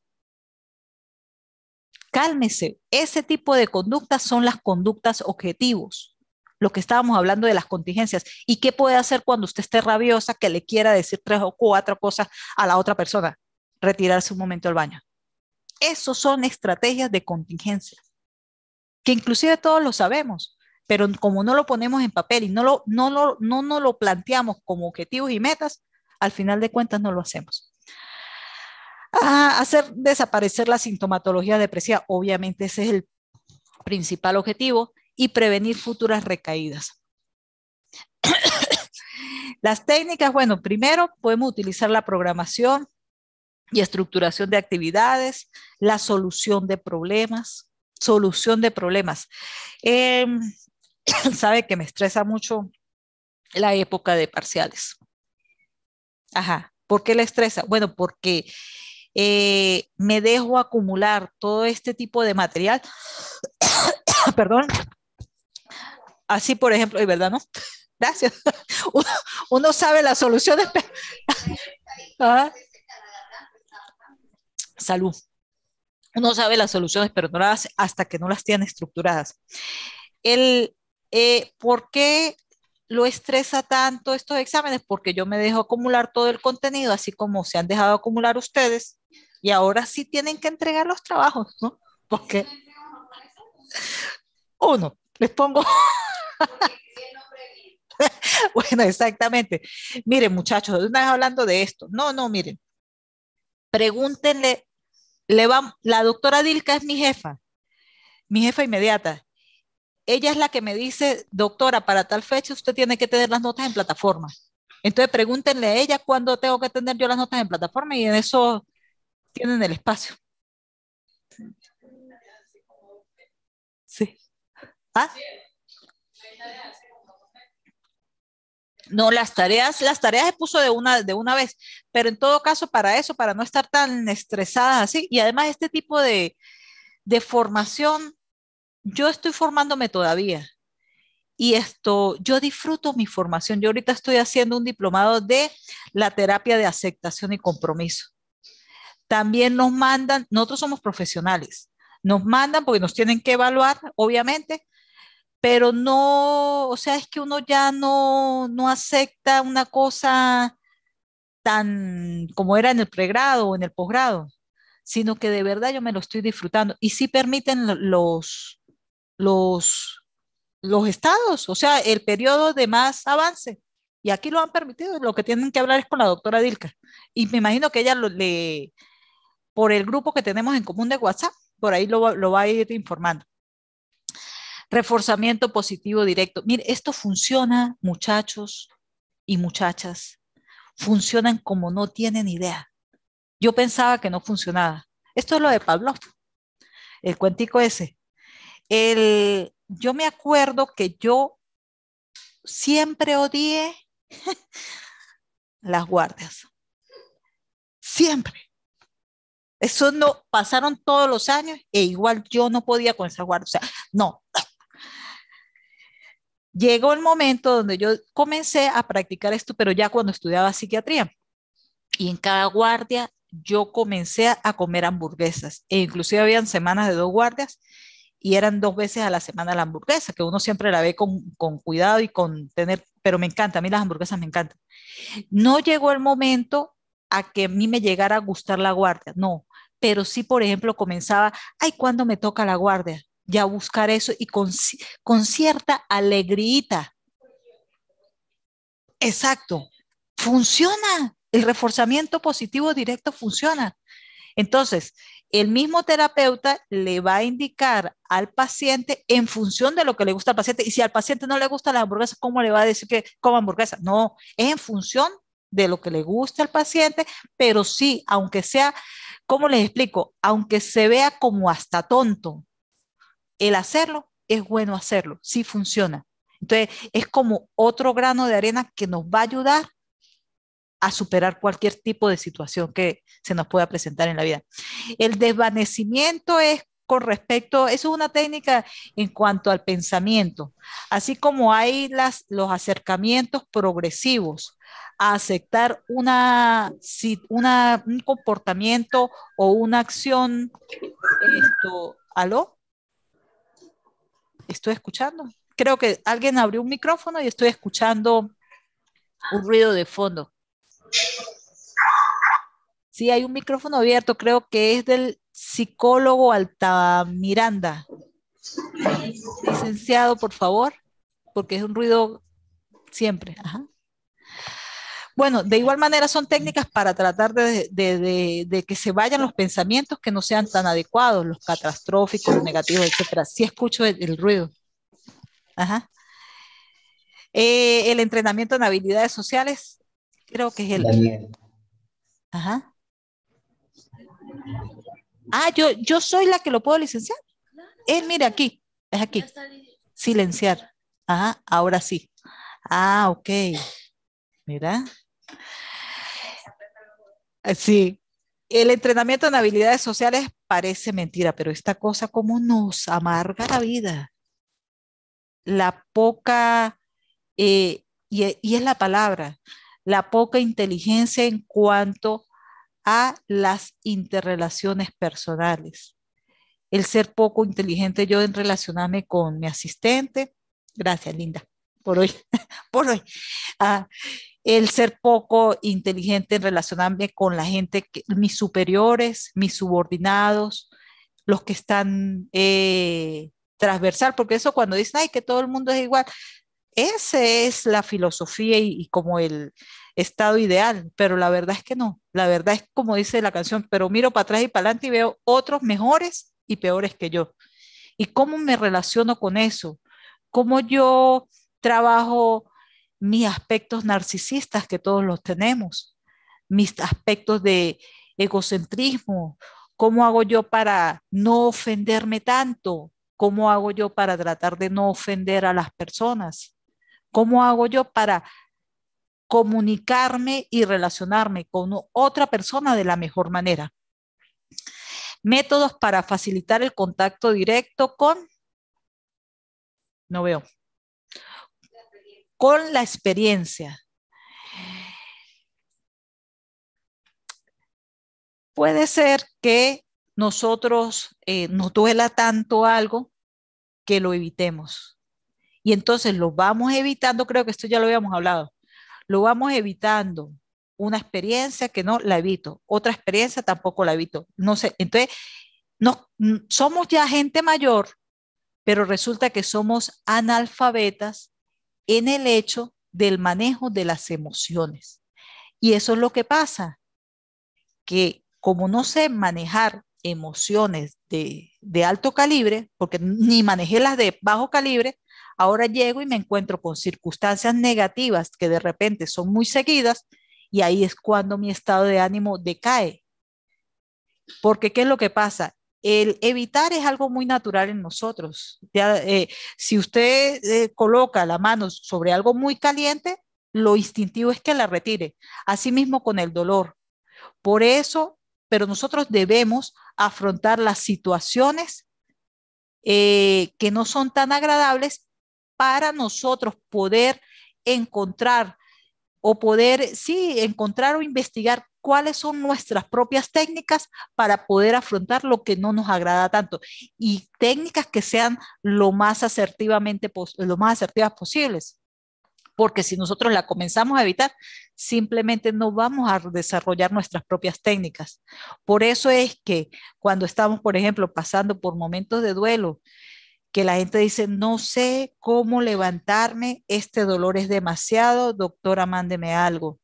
Cálmese. Ese tipo de conductas son las conductas objetivos. Lo que estábamos hablando de las contingencias. ¿Y qué puede hacer cuando usted esté rabiosa que le quiera decir 3 o 4 cosas a la otra persona? Retirarse un momento al baño. Esos son estrategias de contingencia, que inclusive todos lo sabemos, pero como no lo ponemos en papel y no lo planteamos como objetivos y metas, al final de cuentas no lo hacemos. Hacer desaparecer la sintomatología depresiva, obviamente ese es el principal objetivo, y prevenir futuras recaídas. Las técnicas, bueno, primero podemos utilizar la programación y estructuración de actividades, la solución de problemas, Eh, sabe que me estresa mucho la época de parciales. Ajá. ¿Por qué le estresa? Bueno, porque me dejo acumular todo este tipo de material. Perdón. Así, por ejemplo, y verdad, ¿no? Gracias. Uno, uno sabe las soluciones. Ajá. Salud. Uno sabe las soluciones, pero no las hasta que no las tiene estructuradas. El, ¿Por qué lo estresa tanto estos exámenes? Porque yo me dejo acumular todo el contenido, así como se han dejado acumular ustedes, y ahora sí tienen que entregar los trabajos, ¿no? Porque uno, les pongo, bueno, exactamente. Miren, muchachos, una vez hablando de esto, no, miren, pregúntenle, la doctora Dilka es mi jefa inmediata. Ella es la que me dice, doctora, para tal fecha usted tiene que tener las notas en plataforma. Entonces pregúntenle a ella cuándo tengo que tener yo las notas en plataforma y en eso tienen el espacio. Sí. Ah, no, las tareas se puso de una vez, pero en todo caso para eso, para no estar tan estresadas así, y además este tipo de formación, yo estoy formándome todavía. Y esto, yo disfruto mi formación. Yo ahorita estoy haciendo un diplomado de la terapia de aceptación y compromiso. También nos mandan, nosotros somos profesionales, nos mandan porque nos tienen que evaluar, obviamente, pero no, o sea, es que uno ya no acepta una cosa tan como era en el pregrado o en el posgrado, sino que de verdad yo me lo estoy disfrutando. Y sí permiten los, los estados, o sea, el periodo de más avance. Y aquí lo han permitido, lo que tienen que hablar es con la doctora Dilka. Y me imagino que ella por el grupo que tenemos en común de WhatsApp, por ahí lo va a ir informando. Reforzamiento positivo directo. Mire, esto funciona, muchachos y muchachas, funcionan como no tienen idea. Yo pensaba que no funcionaba. Esto es lo de Pavlov, el cuentico ese. Yo me acuerdo que yo siempre odié las guardias. Siempre. Eso no, pasaron todos los años e igual yo no podía con esas guardias. O sea, no. Llegó el momento donde yo comencé a practicar esto, pero ya cuando estudiaba psiquiatría. Y en cada guardia yo comencé a comer hamburguesas. E inclusive habían semanas de 2 guardias y eran 2 veces a la semana la hamburguesa, que uno siempre la ve con cuidado y con tener, pero me encanta, a mí las hamburguesas me encantan. No llegó el momento a que a mí me llegara a gustar la guardia, no, pero sí, por ejemplo, comenzaba, ay, ¿cuándo me toca la guardia? Ya buscar eso y con cierta alegría. Exacto, funciona. El reforzamiento positivo directo funciona. Entonces, el mismo terapeuta le va a indicar al paciente en función de lo que le gusta al paciente. Y si al paciente no le gusta la hamburguesa, ¿cómo le va a decir que coma hamburguesa? No, es en función de lo que le gusta al paciente, pero sí, aunque sea, ¿cómo les explico? Aunque se vea como hasta tonto, el hacerlo es bueno hacerlo, sí funciona. Entonces, es como otro grano de arena que nos va a ayudar a superar cualquier tipo de situación que se nos pueda presentar en la vida. El desvanecimiento es con respecto, eso es una técnica en cuanto al pensamiento, así como hay los acercamientos progresivos a aceptar un comportamiento o una acción, ¿aló? ¿Estoy escuchando? Creo que alguien abrió un micrófono y estoy escuchando un ruido de fondo. Sí, hay un micrófono abierto, creo que es del psicólogo Altamiranda. Licenciado, por favor, porque es un ruido siempre. Ajá. Bueno, de igual manera son técnicas para tratar de que se vayan los pensamientos que no sean tan adecuados, los catastróficos, los negativos, etcétera. Sí escucho el ruido. Ajá. El entrenamiento en habilidades sociales, creo que es el. Daniel. Ajá. Ah, yo soy la que lo puedo licenciar. Él, mira, aquí, es aquí. Silenciar. Ajá, ahora sí. Ah, ok. Mira. Sí. El entrenamiento en habilidades sociales parece mentira, pero esta cosa como nos amarga la vida. La poca, y es la palabra, la poca inteligencia en cuanto a las interrelaciones personales. El ser poco inteligente yo en relacionarme con mi asistente. Gracias, Linda, por hoy, por hoy. Ah, el ser poco inteligente en relacionarme con la gente, mis superiores, mis subordinados, los que están transversal, porque eso cuando dicen, ay, que todo el mundo es igual, esa es la filosofía y como el estado ideal, pero la verdad es que no, la verdad es como dice la canción, pero miro para atrás y para adelante y veo otros mejores y peores que yo. ¿Y cómo me relaciono con eso? ¿Cómo yo trabajo mis aspectos narcisistas que todos los tenemos? Mis aspectos de egocentrismo. ¿Cómo hago yo para no ofenderme tanto? ¿Cómo hago yo para tratar de no ofender a las personas? ¿Cómo hago yo para comunicarme y relacionarme con otra persona de la mejor manera? Métodos para facilitar el contacto directo no veo, con la experiencia. Puede ser que nosotros nos duela tanto algo que lo evitemos. Y entonces lo vamos evitando, creo que esto ya lo habíamos hablado, lo vamos evitando. Una experiencia que no la evito, otra experiencia tampoco la evito. No sé, entonces somos ya gente mayor, pero resulta que somos analfabetas en el hecho del manejo de las emociones. Y eso es lo que pasa, que como no sé manejar emociones de alto calibre, porque ni manejé las de bajo calibre, ahora llego y me encuentro con circunstancias negativas que de repente son muy seguidas y ahí es cuando mi estado de ánimo decae. Porque ¿qué es lo que pasa? El evitar es algo muy natural en nosotros. Ya, si usted coloca la mano sobre algo muy caliente, lo instintivo es que la retire. Asimismo con el dolor. Por eso, pero nosotros debemos afrontar las situaciones que no son tan agradables para nosotros poder encontrar o poder, sí, encontrar o investigar cuáles son nuestras propias técnicas para poder afrontar lo que no nos agrada tanto y técnicas que sean lo más asertivas posibles. Porque si nosotros la comenzamos a evitar, simplemente no vamos a desarrollar nuestras propias técnicas. Por eso es que cuando estamos, por ejemplo, pasando por momentos de duelo, que la gente dice, no sé cómo levantarme, este dolor es demasiado, doctora, mándeme algo.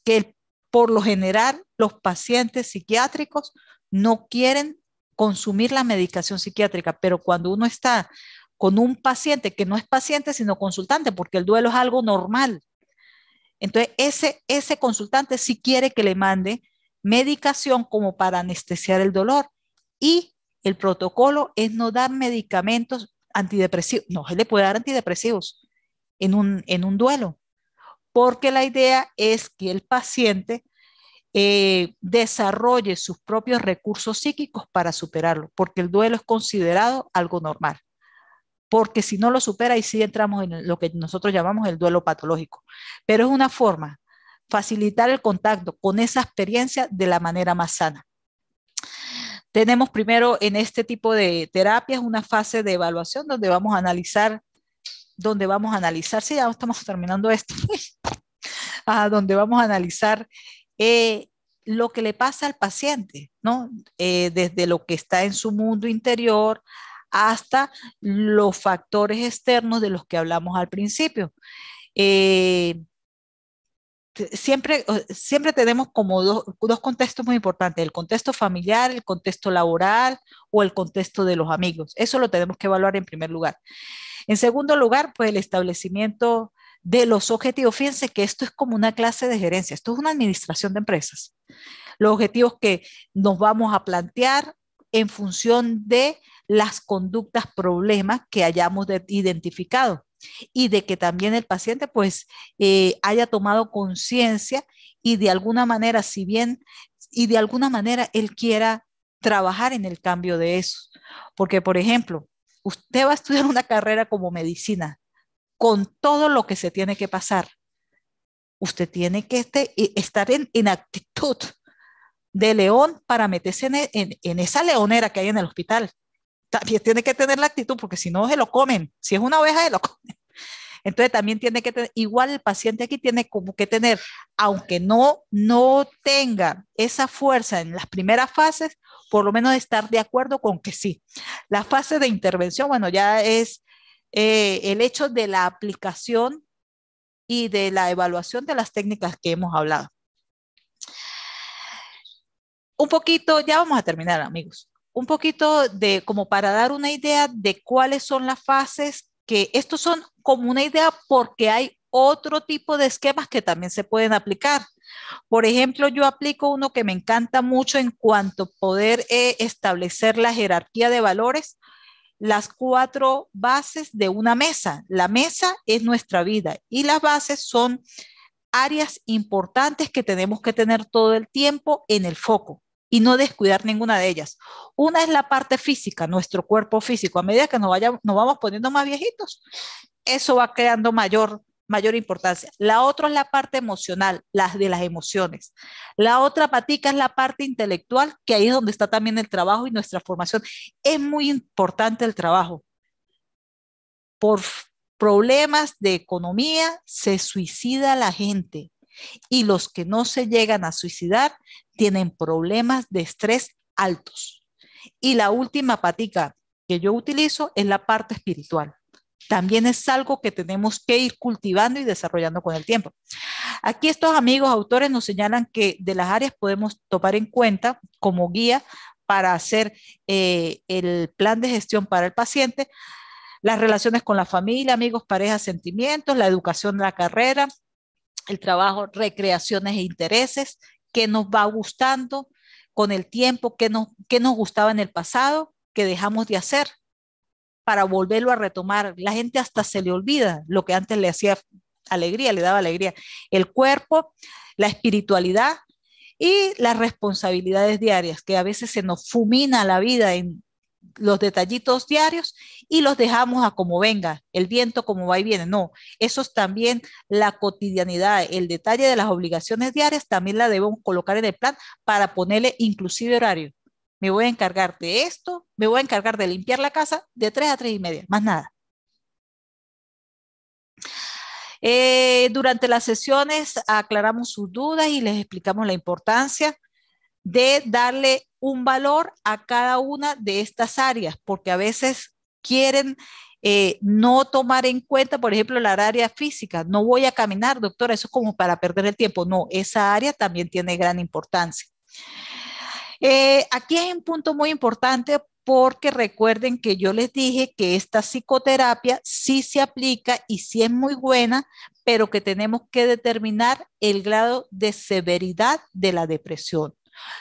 Que por lo general los pacientes psiquiátricos no quieren consumir la medicación psiquiátrica, pero cuando uno está con un paciente que no es paciente, sino consultante, porque el duelo es algo normal, Entonces, ese consultante sí quiere que le mande medicación como para anestesiar el dolor. Y el protocolo es no dar medicamentos antidepresivos. No se le puede dar antidepresivos en un duelo, porque la idea es que el paciente desarrolle sus propios recursos psíquicos para superarlo, porque el duelo es considerado algo normal. Porque si no lo supera, y sí entramos en lo que nosotros llamamos el duelo patológico. Pero es una forma, facilitar el contacto con esa experiencia de la manera más sana. Tenemos primero en este tipo de terapias una fase de evaluación donde vamos a analizar, sí, ya estamos terminando esto, donde vamos a analizar eh, lo que le pasa al paciente, ¿no? Desde lo que está en su mundo interior hasta los factores externos de los que hablamos al principio. Eh, siempre tenemos como dos contextos muy importantes, el contexto familiar, el contexto laboral o el contexto de los amigos. Eso lo tenemos que evaluar en primer lugar. En segundo lugar, pues el establecimiento de los objetivos. Fíjense que esto es como una clase de gerencia, esto es una administración de empresas. Los objetivos que nos vamos a plantear en función de las conductas, problemas que hayamos identificado y de que también el paciente pues haya tomado conciencia y de alguna manera, si bien, y de alguna manera él quiera trabajar en el cambio de eso. Porque, por ejemplo, usted va a estudiar una carrera como medicina con todo lo que se tiene que pasar. Usted tiene que estar en actitud de león para meterse en esa leonera que hay en el hospital. También tiene que tener la actitud porque si no se lo comen. Si es una oveja, se lo comen. Entonces también tiene que tener, igual el paciente aquí tiene como que tener, aunque no tenga esa fuerza en las primeras fases, por lo menos estar de acuerdo con que sí. La fase de intervención, bueno, ya es el hecho de la aplicación y de la evaluación de las técnicas que hemos hablado. Un poquito, ya vamos a terminar, amigos. Un poquito de como para dar una idea de cuáles son las fases, que estos son como una idea porque hay otro tipo de esquemas que también se pueden aplicar. Por ejemplo, yo aplico uno que me encanta mucho en cuanto a poder establecer la jerarquía de valores, las 4 bases de una mesa. La mesa es nuestra vida y las bases son áreas importantes que tenemos que tener todo el tiempo en el foco y no descuidar ninguna de ellas. Una es la parte física, nuestro cuerpo físico. A medida que nos vamos poniendo más viejitos, eso va creando mayor importancia. La otra es la parte emocional, las de las emociones. La otra patica es la parte intelectual, que ahí es donde está también el trabajo y nuestra formación. Es muy importante el trabajo. Por problemas de economía se suicida la gente y los que no se llegan a suicidar tienen problemas de estrés altos. Y la última patica que yo utilizo es la parte espiritual. También es algo que tenemos que ir cultivando y desarrollando con el tiempo. Aquí estos amigos autores nos señalan que de las áreas podemos tomar en cuenta como guía para hacer el plan de gestión para el paciente, las relaciones con la familia, amigos, parejas, sentimientos, la educación de la carrera, el trabajo, recreaciones e intereses, qué nos va gustando con el tiempo, qué nos gustaba en el pasado, qué dejamos de hacer para volverlo a retomar. La gente hasta se le olvida lo que antes le hacía alegría, le daba alegría. El cuerpo, la espiritualidad y las responsabilidades diarias, que a veces se nos fulmina la vida en los detallitos diarios y los dejamos a como venga, el viento como va y viene. No, eso es también la cotidianidad, el detalle de las obligaciones diarias también la debemos colocar en el plan para ponerle inclusive horario. Me voy a encargar de esto, me voy a encargar de limpiar la casa de 3 a 3 y media, más nada. Durante las sesiones aclaramos sus dudas y les explicamos la importancia de darle un valor a cada una de estas áreas, porque a veces quieren no tomar en cuenta, por ejemplo, la área física. No voy a caminar, doctora, eso es como para perder el tiempo. No, esa área también tiene gran importancia. Aquí hay un punto muy importante porque recuerden que yo les dije que esta psicoterapia sí se aplica y sí es muy buena, pero que tenemos que determinar el grado de severidad de la depresión.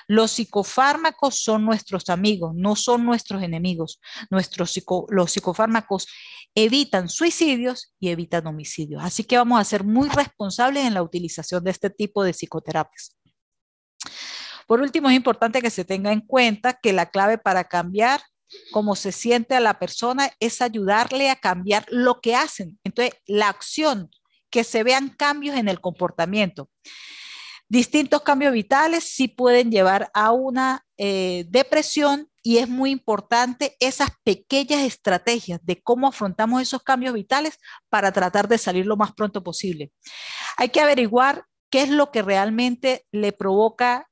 Los psicofármacos son nuestros amigos, no son nuestros enemigos. Los psicofármacos evitan suicidios y evitan homicidios. Así que vamos a ser muy responsables en la utilización de este tipo de psicoterapias. Por último, es importante que se tenga en cuenta que la clave para cambiar cómo se siente a la persona es ayudarle a cambiar lo que hacen. Entonces, la acción, que se vean cambios en el comportamiento. Distintos cambios vitales sí pueden llevar a una depresión y es muy importante esas pequeñas estrategias de cómo afrontamos esos cambios vitales para tratar de salir lo más pronto posible. Hay que averiguar qué es lo que realmente le provoca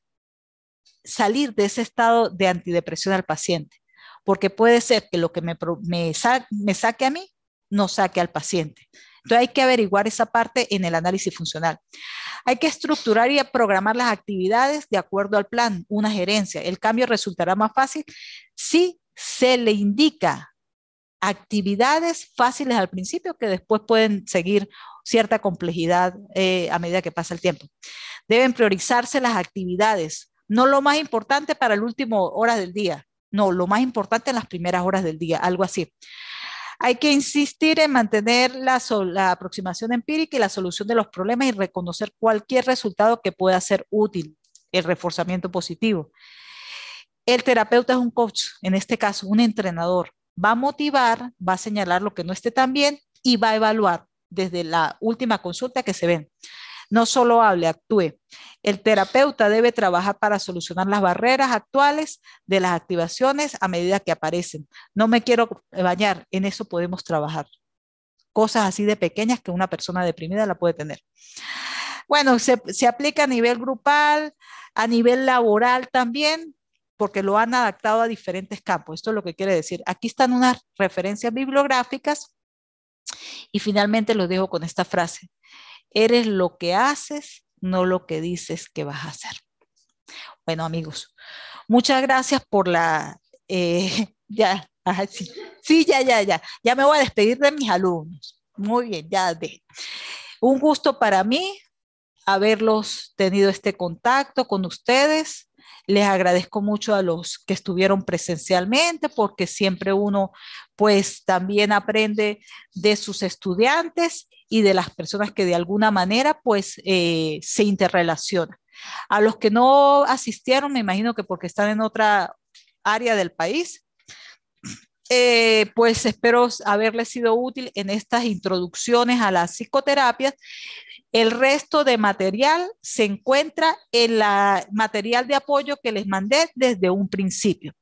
salir de ese estado de antidepresión al paciente, porque puede ser que lo que me saque a mí no saque al paciente. Entonces hay que averiguar esa parte en el análisis funcional. Hay que estructurar y programar las actividades de acuerdo al plan, una gerencia. El cambio resultará más fácil si se le indica actividades fáciles al principio que después pueden seguir cierta complejidad a medida que pasa el tiempo. Deben priorizarse las actividades, no lo más importante para el último hora del día, no, lo más importante en las primeras horas del día, algo así. Hay que insistir en mantener la aproximación empírica y la solución de los problemas y reconocer cualquier resultado que pueda ser útil, el reforzamiento positivo. El terapeuta es un coach, en este caso un entrenador, va a motivar, va a señalar lo que no esté tan bien y va a evaluar desde la última consulta que se ven. No solo hable, actúe. El terapeuta debe trabajar para solucionar las barreras actuales de las activaciones a medida que aparecen. No me quiero bañar, en eso podemos trabajar. Cosas así de pequeñas que una persona deprimida la puede tener. Bueno, se aplica a nivel grupal, a nivel laboral también, porque lo han adaptado a diferentes campos. Esto es lo que quiere decir. Aquí están unas referencias bibliográficas y finalmente los dejo con esta frase. Eres lo que haces, no lo que dices que vas a hacer. Bueno, amigos, muchas gracias por la... ya, sí, sí, ya me voy a despedir de mis alumnos. Muy bien, ya de. Un gusto para mí haberlos tenido este contacto con ustedes. Les agradezco mucho a los que estuvieron presencialmente porque siempre uno pues también aprende de sus estudiantes y de las personas que de alguna manera pues se interrelacionan. A los que no asistieron, me imagino que porque están en otra área del país, pues espero haberles sido útil en estas introducciones a las psicoterapias. El resto de material se encuentra en la material de apoyo que les mandé desde un principio.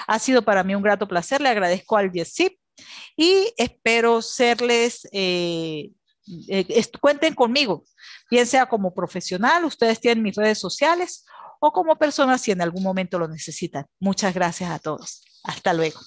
Ha sido para mí un grato placer, le agradezco al YESIP y espero serles, cuenten conmigo, bien sea como profesional, ustedes tienen mis redes sociales, o como personas si en algún momento lo necesitan. Muchas gracias a todos. Hasta luego.